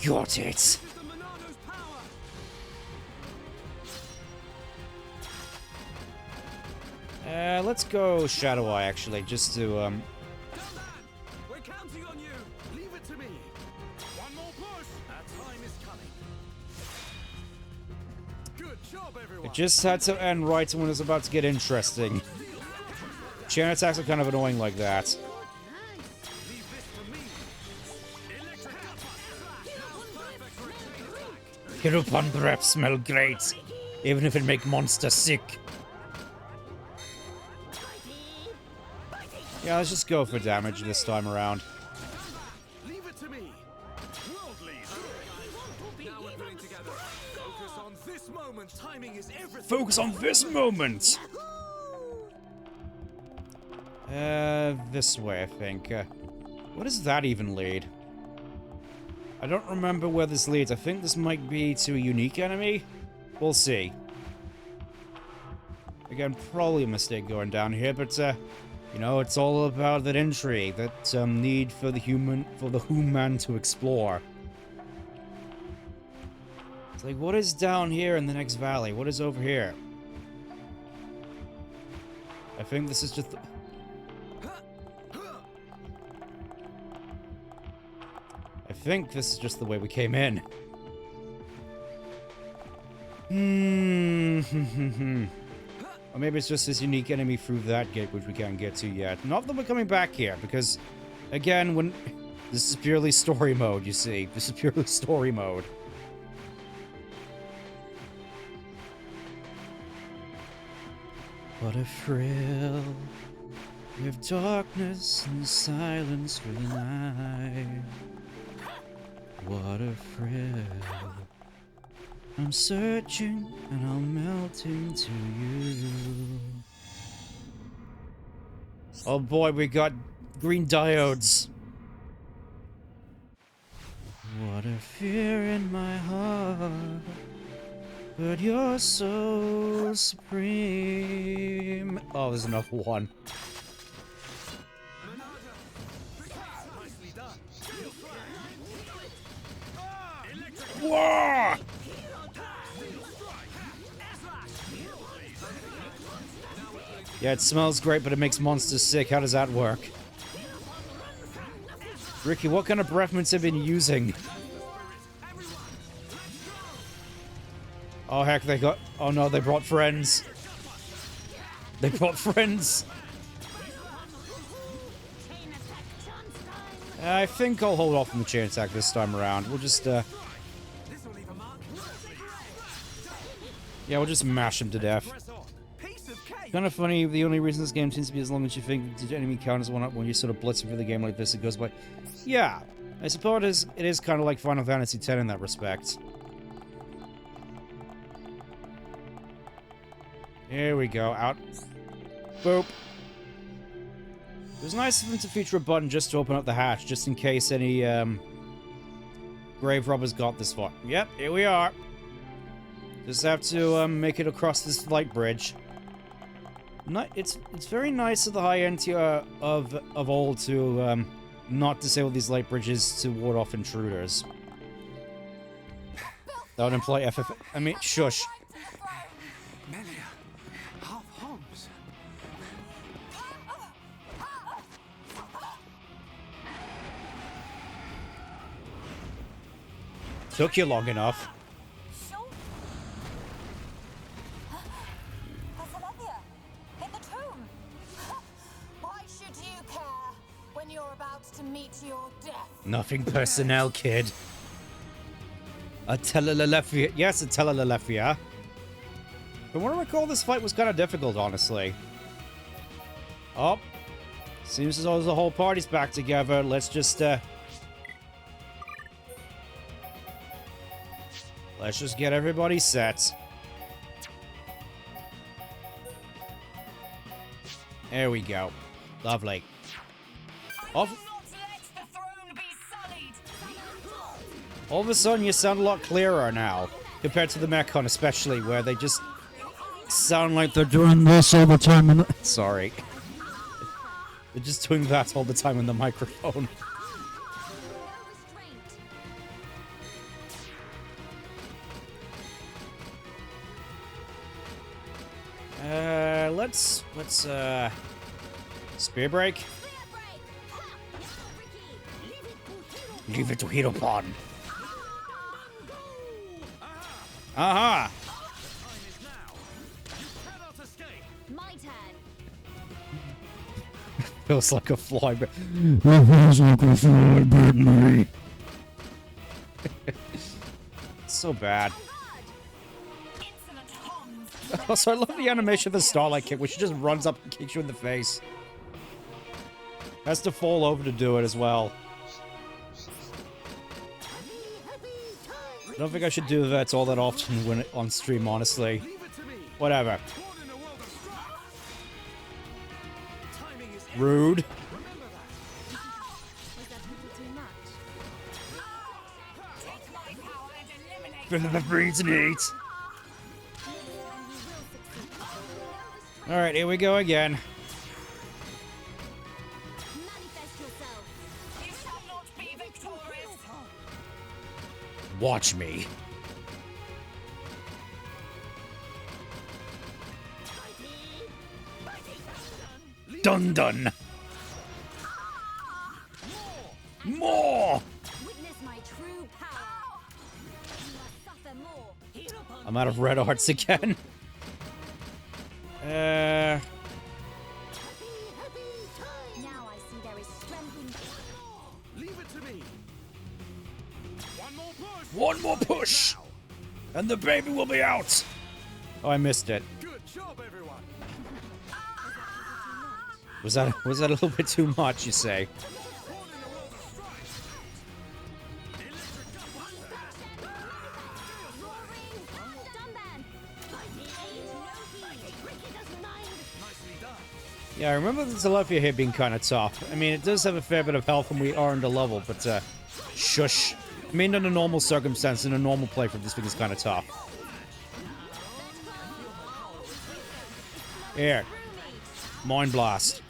Got it. Let's go Shadow Eye, actually, just to, We're counting on you. Leave it to me. One more push. Our time is coming. Good job, everyone. It just had to end right when it was about to get interesting. Chain attacks are kind of annoying like that. Hero Pun breath smell great, even if it make monster sick. Yeah, let's just go for damage this time around. Leave it to me. Now we're putting together. Focus on this moment. Timing is everything. Focus on this moment! This way, I think. What does that even lead? I don't remember where this leads. I think this might be to a unique enemy. We'll see. Again, probably a mistake going down here, but, you know, it's all about that intrigue, that need for the human to explore. It's like, what is down here in the next valley? What is over here? I think this is just I think this is just the way we came in. Or maybe it's just this unique enemy through that gate, which we can't get to yet. Not that we're coming back here, because, again, when This is purely story mode, you see. This is purely story mode. What a thrill. We have darkness and silence for the night. What a thrill. I'm searching and I'll melt into you. Oh boy, we got green diodes. What a fear in my heart. But you're so supreme. Oh, there's another one. Whoa! Yeah, it smells great, but it makes monsters sick. How does that work? Ricky, what kind of breath mints have you been using? Oh, heck, they got... Oh, no, they brought friends. They brought friends. I think I'll hold off on the chain attack this time around. We'll just, Yeah, we'll just mash him to death. Kind of funny, the only reason this game seems to be as long as you think the enemy counters one up when you're sort of blitzing through the game like this, it goes by. Yeah, I suppose it is kind of like Final Fantasy X in that respect. Here we go, out. Boop. It was nice of them to feature a button just to open up the hatch, just in case any, grave robbers got this far. Yep, here we are. Just have to, make it across this light bridge. It's very nice of the high-end tier of old to, not disable these light bridges to ward off intruders. That would imply I mean, shush. Melia, Havres. Took you long enough. In the tomb. Why should you care when you're about to meet your death? Nothing personnel, kid. A telalefia. Yes, a telalefia. From what I recall, this fight was kind of difficult, honestly. Oh. Seems as though the whole party's back together. Let's just, let's just get everybody set. There we go. Lovely. All of a sudden, you sound a lot clearer now. Compared to the Mechon, especially, where they just sound like they're doing this all the time in the... Sorry. They're just doing that all the time in the microphone. Let's spear break. Leave it to Hiropon. Aha! My turn. Feels like a fly, but it feels like a fly bit me. So bad. Also, I love the animation of the Starlight Kick, where she just runs up and kicks you in the face. Has to fall over to do it as well. I don't think I should do that all that often when on stream, honestly. Whatever. Rude. Fill the brains and eat. Alright, here we go again. Watch me. Dun dun. More. Witness my true power. You must suffer more. I'm out of red hearts again. Now I see there is strength in... Leave it to me. One more push! And the baby will be out! Oh, I missed it. Good job, everyone. Was that a little bit too much, you say? Yeah, I remember the Telethia here being kind of tough. I mean, it does have a fair bit of health when we are under level, but, shush. I mean, under normal circumstance, in a normal playthrough, this thing is kind of tough. Here. Mind Blast.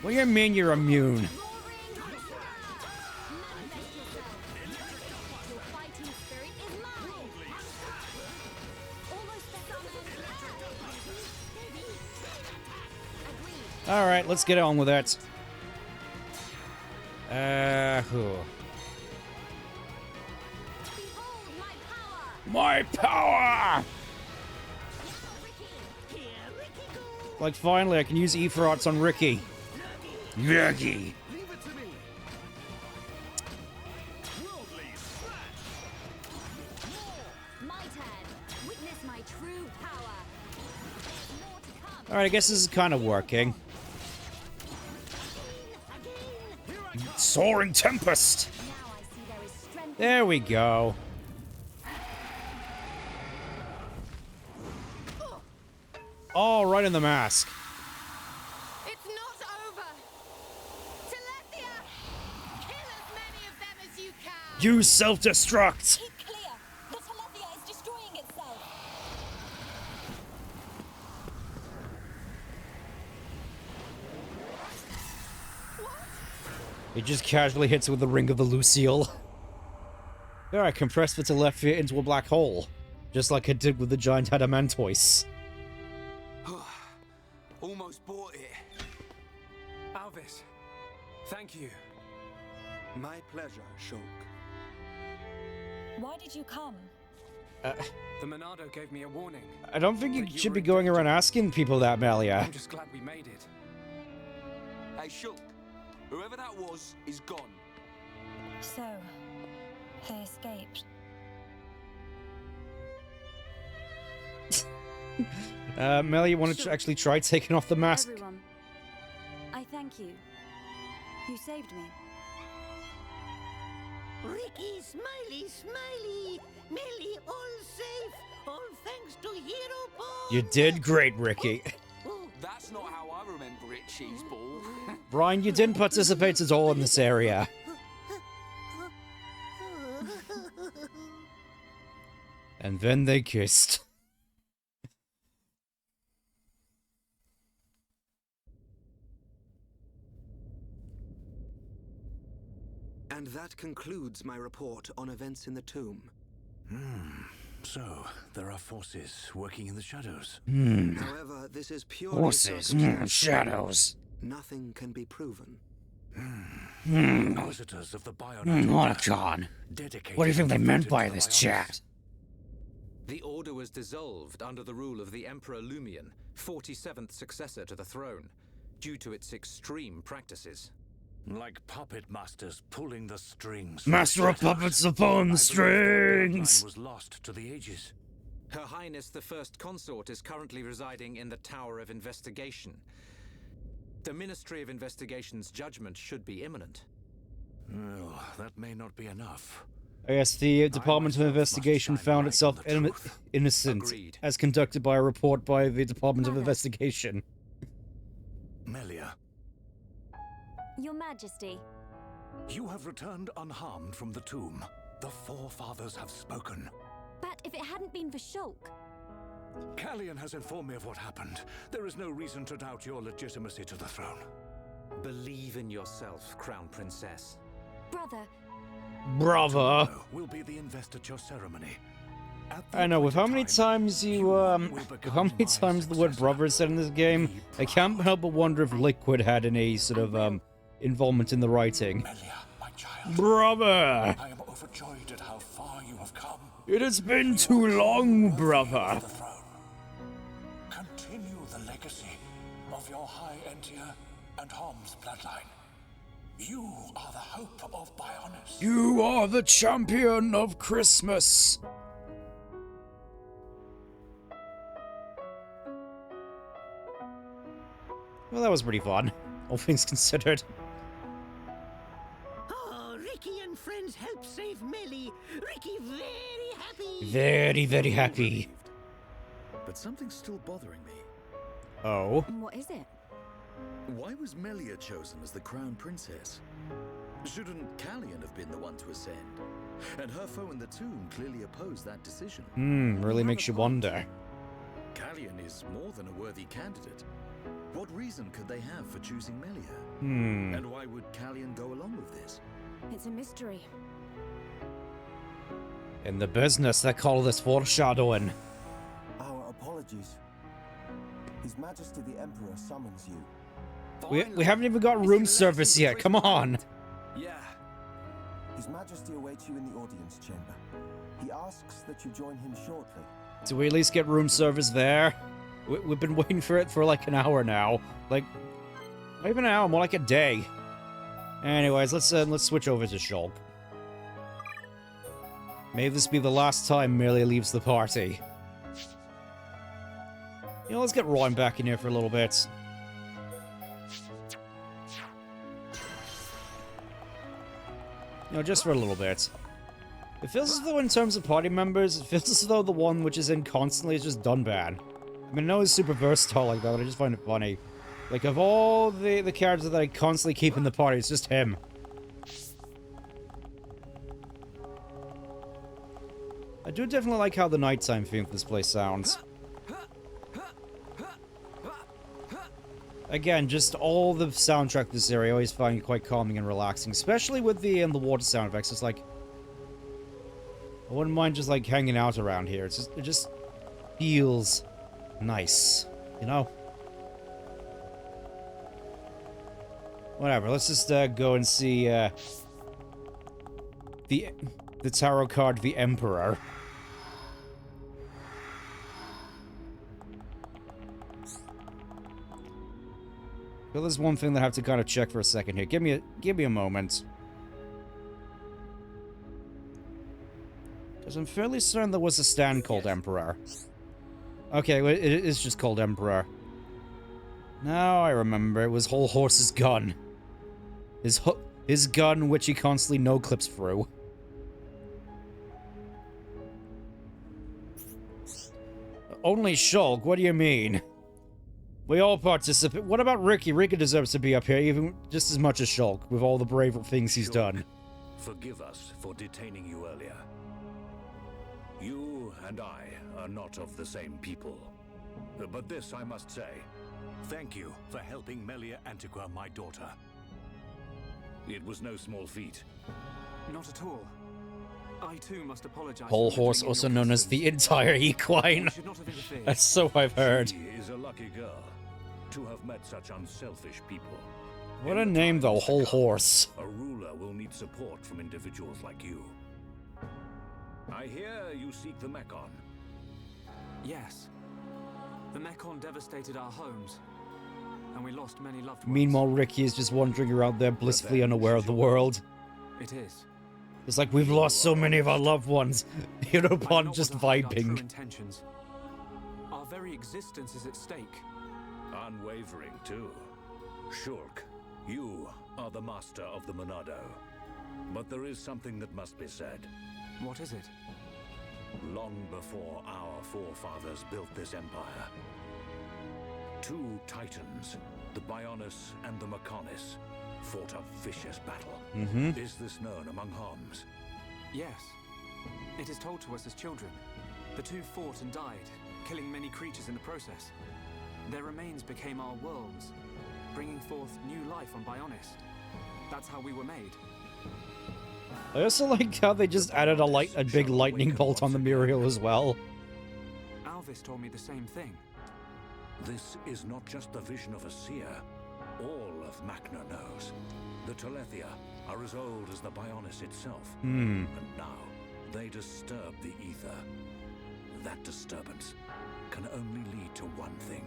What do you mean you're immune? Alright, let's get on with it. My power! Like, finally, I can use Ether Arts on Ricky. Ricky! Alright, I guess this is kind of working. Soaring Tempest! There we go. Oh, right in the mask. It's not over. Telethia, kill as many of them as you can. You self-destruct! Keep clear. The Telethia is destroying itself. It just casually hits with the Ring of the Lucille. There, I compressed the Telethia into a black hole. Just like I did with the giant Adamantoise. Almost bought it. Havres, thank you. My pleasure, Shulk. Why did you come? The Monado gave me a warning. I don't think you should be going around asking people that, Melia. I'm just glad we made it. Hey, Shulk. Whoever that was is gone. So, they escaped. Melia, you want to actually try taking off the mask? Everyone, I thank you. You saved me. Ricky, smiley. Millie, all safe. All thanks to Hero Ball. You did great, Ricky. That's not how I remember it, Cheeseball. Brian, you didn't participate at all in this area. And then they kissed. And that concludes my report on events in the tomb. So, there are forces working in the shadows. However, this is purely Forces, shadows. Nothing can be proven. Inquisitors of the John, what do you think they meant by this chat? The Order was dissolved under the rule of the Emperor Lumion, 47th successor to the throne, due to its extreme practices. Like puppet masters pulling the strings. Master of puppets upon the strings! Was lost to the ages. Her Highness the First Consort is currently residing in the Tower of Investigation. The Ministry of Investigation's judgment should be imminent. Well, that may not be enough. Yes, the Department of Investigation found itself innocent, Agreed. as conducted by a report by the Department of Investigation. Melia, Your Majesty. you have returned unharmed from the tomb. The forefathers have spoken. But if it hadn't been for Shulk... Callian has informed me of what happened. There is no reason to doubt your legitimacy to the throne. Believe in yourself, Crown Princess. Brother... Brother. Will be the investiture ceremony. I know, with how many times with how many times the word brother is said in this game, I can't help but wonder if Liquid had any sort of, involvement in the writing. Brother! I am overjoyed at how far you have come. It has been too long, brother. Continue the legacy of your High Entia and Hom's bloodline. You are the hope of Bionis. You are the champion of Christmas. Well, that was pretty fun, all things considered. Oh, Ricky and friends helped save Melia. Ricky very happy. Very, very happy. But something's still bothering me. Oh? What is it? Why was Melia chosen as the crown princess? Shouldn't Callian have been the one to ascend? And her foe in the tomb clearly opposed that decision. Really makes you wonder. Callian is more than a worthy candidate. What reason could they have for choosing Melia? And why would Callian go along with this? It's a mystery. In the business, they call this foreshadowing. Our apologies. His Majesty the Emperor summons you. We haven't even got room service yet, come on! Yeah. His Majesty awaits you in the audience chamber. He asks that you join him shortly. Do we at least get room service there? We've been waiting for it for like an hour now. Like, not even an hour, more like a day. Anyways, let's switch over to Shulk. May this be the last time Melia leaves the party. You know, let's get Ryan back in here for a little bit. You know, just for a little bit. It feels as though in terms of party members, it feels as though the one which is in constantly is just Dunban. I mean, I know he's super versatile like that, but I just find it funny. Like, of all the characters that I constantly keep in the party, it's just him. I do definitely like how the nighttime theme for this place sounds. Again, just all the soundtrack of this area I always find quite calming and relaxing, especially with the water sound effects. It's like, I wouldn't mind just like hanging out around here. It just feels nice, you know? Whatever, let's just go and see the tarot card, the Emperor. Well, there's one thing that I have to kind of check for a second here. Give me a moment. Because I'm fairly certain there was a stand called Emperor. Okay, well, it is just called Emperor. Now I remember, it was Whole Horse's gun. His gun, which he constantly no-clips through. Only Shulk? What do you mean? We all participate. What about Ricky? Ricky deserves to be up here, even just as much as Shulk, with all the brave things he's done. Forgive us for detaining you earlier. You and I are not of the same people. But this I must say. Thank you for helping Melia Antiqua, my daughter. It was no small feat. Not at all. I too must apologize. Whole Horse, also known as the entire equine. That's so I've heard. She is a lucky girl to have met such unselfish people. What a name, though, Whole Horse. A ruler will need support from individuals like you. I hear you seek the Mekon. Yes. The Mekon devastated our homes, and we lost many loved ones. Meanwhile, Ricky is just wandering around there blissfully unaware of the world. It is. It's like we've lost so many of our loved ones. Hereupon just vibing. Intentions. Our very existence is at stake. Unwavering, too. Shulk, you are the master of the Monado. But there is something that must be said. What is it? Long before our forefathers built this empire, two titans, the Bionis and the Mekonis, fought a vicious battle. Is this known among Homs? Yes. It is told to us as children. The two fought and died, killing many creatures in the process. Their remains became our worlds, bringing forth new life on Bionis. That's how we were made. I also like how they just added a big lightning bolt on the Muriel as well. Alvis told me the same thing. This is not just the vision of a seer. All of Makna knows. The Telethia are as old as the Bionis itself. And now, they disturb the ether. That disturbance can only lead to one thing.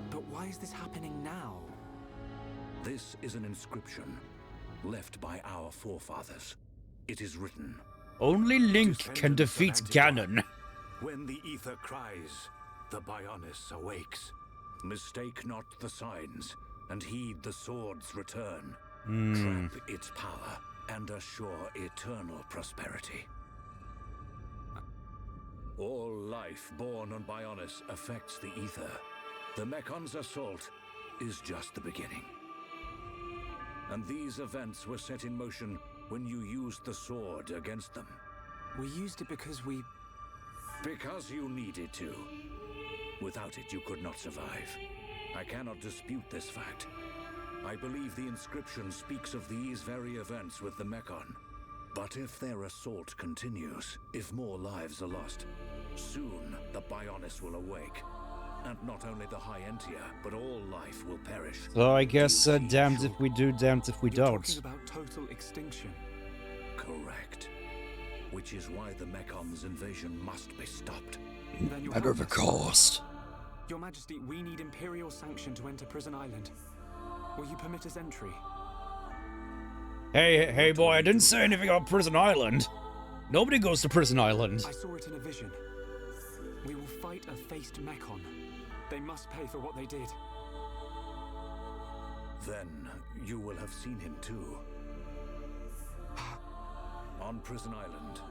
But why is this happening now? This is an inscription left by our forefathers. It is written, "Only Link can defeat Ganon." When the ether cries, the Bionis awakes. Mistake not the signs, and heed the sword's return. Trap its power, and assure eternal prosperity. All life born on Bionis affects the ether. The Mekon's assault is just the beginning. And these events were set in motion when you used the sword against them. We used it because we... Because you needed to. Without it, you could not survive. I cannot dispute this fact. I believe the inscription speaks of these very events with the Mekon. But if their assault continues, if more lives are lost, soon the Bionis will awake. And not only the High Entia, but all life will perish. So I guess damned if we do, damned if we don't. Talking about total extinction. Correct. Which is why the Mekon's invasion must be stopped. At the cost. Your Majesty, we need Imperial sanction to enter Prison Island. Will you permit us entry? Hey boy, I didn't say anything about Prison Island. Nobody goes to Prison Island. I saw it in a vision. We will fight a faced Mekon. They must pay for what they did. Then you will have seen him too. On Prison Island,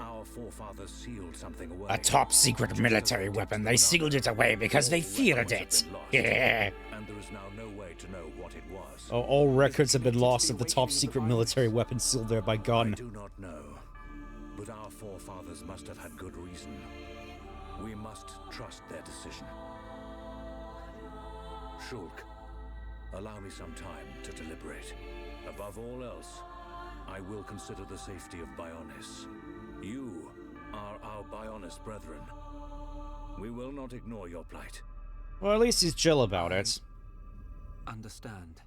our forefathers sealed something away. A top-secret military weapon. They sealed it away because they feared it. Yeah. And there is now no way to know what it was. Oh, all records have been lost of the top-secret military weapon sealed there by Gun. I do not know, but our forefathers must have had good reason. We must trust their decision. Shulk, allow me some time to deliberate. Above all else, I will consider the safety of Bionis. You are our Bionis brethren. We will not ignore your plight. Well, at least he's chill about it. Understand.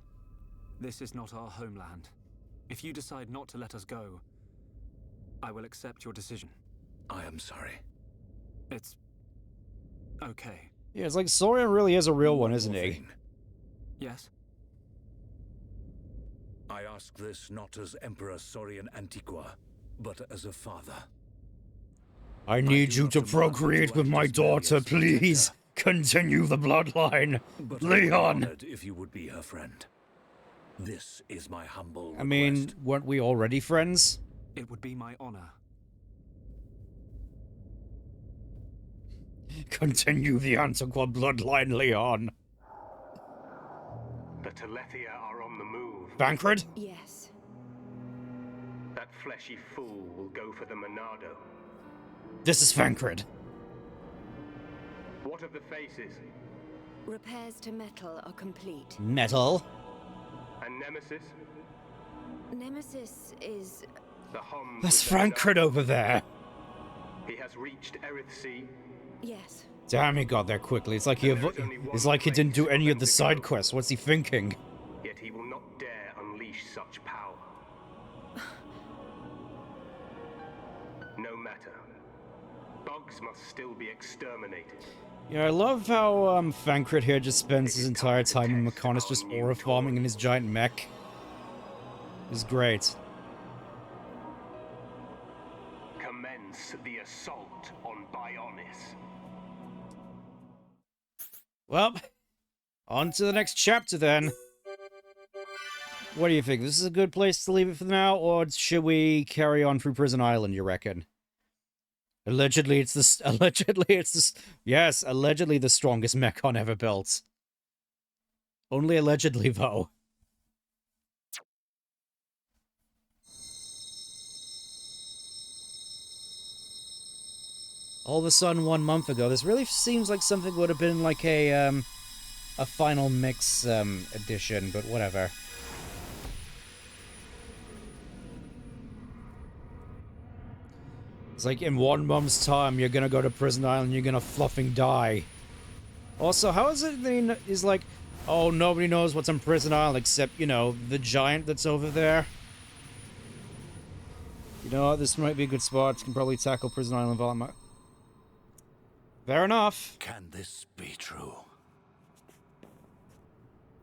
This is not our homeland. If you decide not to let us go, I will accept your decision. I am sorry. It's... okay. Yeah, it's like Saurian really is a real one, isn't he? Yes? I ask this not as Emperor Saurian Antiqua, but as a father. I need you to procreate with my daughter, please. Continue the bloodline. But Leon! Honored if you would be her friend. This is my humble request. I mean, weren't we already friends? It would be my honor. Continue the Antiqua bloodline, Leon. The Telethia are on the move. Bancred? Yes. That fleshy fool will go for the Monado. This is Fancred. What of the faces? Repairs to metal are complete. Metal? And Nemesis? Nemesis is... The Homs. That's Fancred over there. He has reached Erith Sea. Yes. Damn, he got there quickly. It's like he didn't do any of the side quests. What's he thinking? Yet he will not dare unleash such power. No matter. Bugs must still be exterminated. Yeah, I love how Fancred here just spends his entire time in Mekonis just aura farming in his giant mech. It's great. Commence the assault on Bionis. Well, on to the next chapter then. What do you think? This is a good place to leave it for now, or should we carry on through Prison Island, you reckon? Allegedly, it's the... Yes, allegedly the strongest Mekon ever built. Only allegedly, though. All of a sudden, 1 month ago, this really seems like something would have been like a final mix edition, but whatever. It's like in 1 month's time, you're gonna go to Prison Island, you're gonna fluffing die. Also, how is it that he's like, oh, nobody knows what's on Prison Island except, you know, the giant that's over there? You know what, this might be a good spot. You can probably tackle Prison Island Development. Fair enough. Can this be true?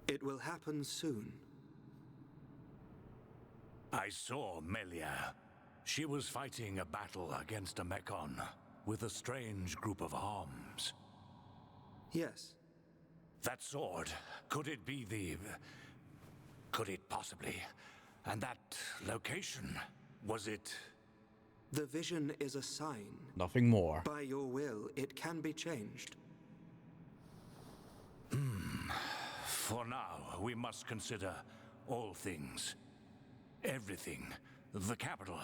It It will happen soon. I saw Melia. She was fighting a battle against a Mechon with a strange group of arms. Yes. That sword, could it be the... Could it possibly... And that location, was it... The vision is a sign. Nothing more. By your will, it can be changed. For now, we must consider all things. Everything. The capital.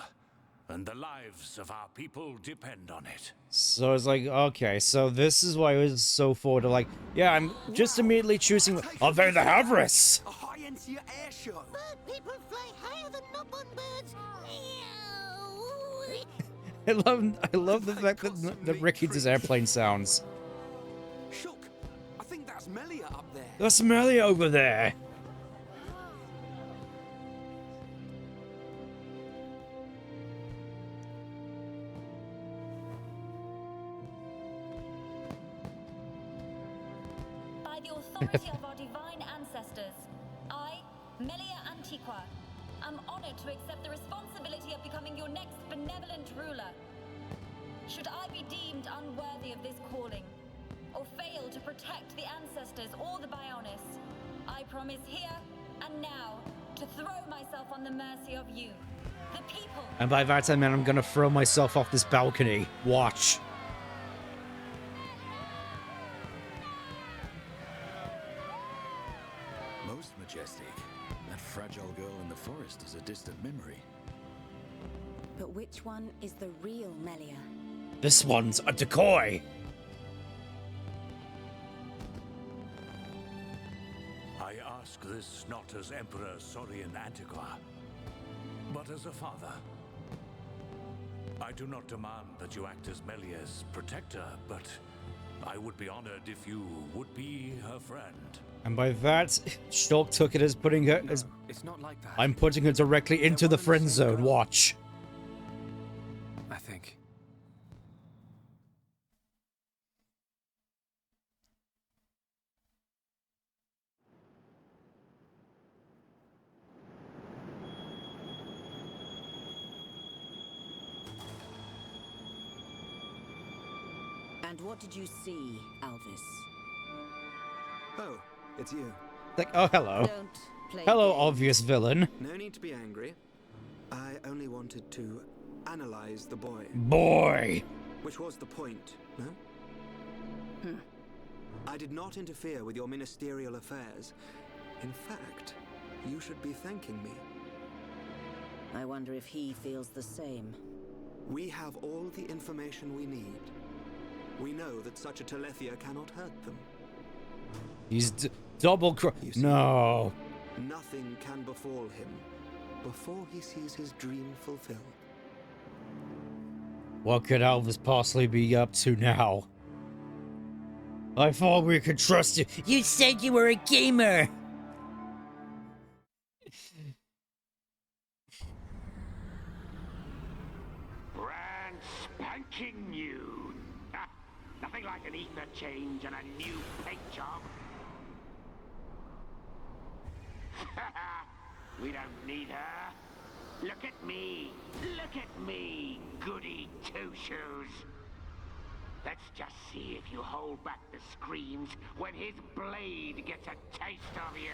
And the lives of our people depend on it. So it's like, okay, so this is why I was so forward to like, yeah, I'm just immediately choosing, oh, they're the Havres! A high-end air show. Bird people fly higher than Nopon birds. I love the fact that Ricky does airplane sounds. Shook, I think that's Melia up there. That's Melia over there. By the authority of our divine ancestors, I, Melia Antiqua, am honored to accept the responsibility of becoming your next benevolent ruler. Should I be deemed unworthy of this calling, or fail to protect the ancestors or the Bionis, I promise here and now to throw myself on the mercy of you, the people. And by that I mean I'm gonna throw myself off this balcony. Watch. Most majestic. That fragile girl in the forest is a distant memory. But which one is the real Melia? This one's a decoy. I ask this not as Emperor Saurian Antiqua, but as a father. I do not demand that you act as Melia's protector, but I would be honored if you would be her friend. And by that, Shulk took it as putting her as... It's not like that. I'm putting her directly into the friend zone. Watch. I think. And what did you see, Alvis? Oh, it's you. Like, oh, hello. Don't play Hello, games. obvious villain. No need to be angry. I only wanted to analyze the boy. Boy! Which was the point, no? I did not interfere with your ministerial affairs. In fact, you should be thanking me. I wonder if he feels the same. We have all the information we need. We know that such a Telethia cannot hurt them. He's double No. Nothing can befall him before he sees his dream fulfilled. What could Elvis possibly be up to now? I thought we could trust you. You said you were a gamer. Brand spanking new. Ah, nothing like an ether change and a new paint job. We don't need her. Look at me. Look at me, goody two-shoes. Let's just see if you hold back the screams when his blade gets a taste of you.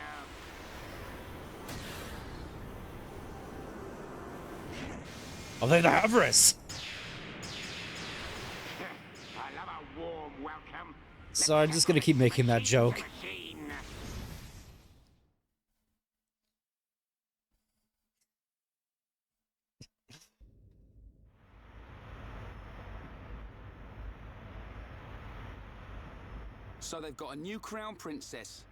Oh, they're the Havres. I love a warm welcome. So I'm just gonna keep making that joke. So they've got a new crown princess.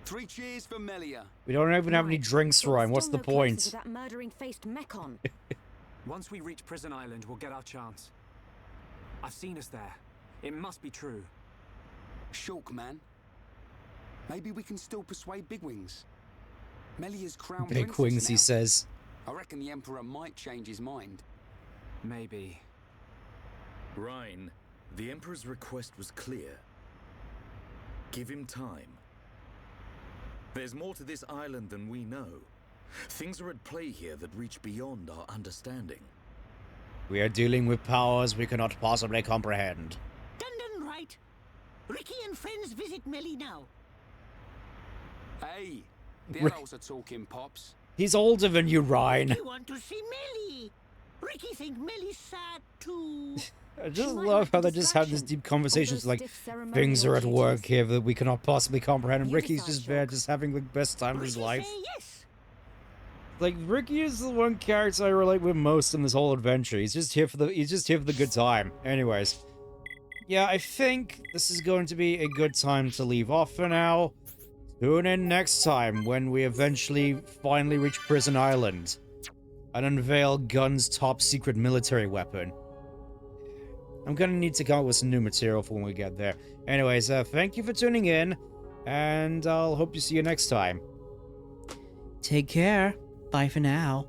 3 cheers for Melia. We don't even have any drinks for him. What's the point? That murdering-faced Mechon. Once we reach Prison Island, we'll get our chance. I've seen us there. It must be true. Shulk, man. Maybe we can still persuade Bigwings. Melia's crown Big princess wings, he now. says. I reckon the Emperor might change his mind. Maybe. Rhine, the Emperor's request was clear. Give him time. There's more to this island than we know. Things are at play here that reach beyond our understanding. We are dealing with powers we cannot possibly comprehend. Dun right. Ricky and friends visit Melia now. Hey, the adults are talking, Pops. He's older than you, Ryan. Ricky want to see Melia. Ricky think Melia's sad too. I just love how they just have these deep conversations like, things are at work here that we cannot possibly comprehend, and Ricky's just there just having the best time of his life. Yes. Like, Ricky is the one character I relate with most in this whole adventure. He's just here for the good time. Anyways. Yeah, I think this is going to be a good time to leave off for now. Tune in next time when we eventually finally reach Prison Island and unveil Gun's top secret military weapon. I'm gonna need to come up with some new material for when we get there. Anyways, thank you for tuning in, and I'll hope to see you next time. Take care. Bye for now.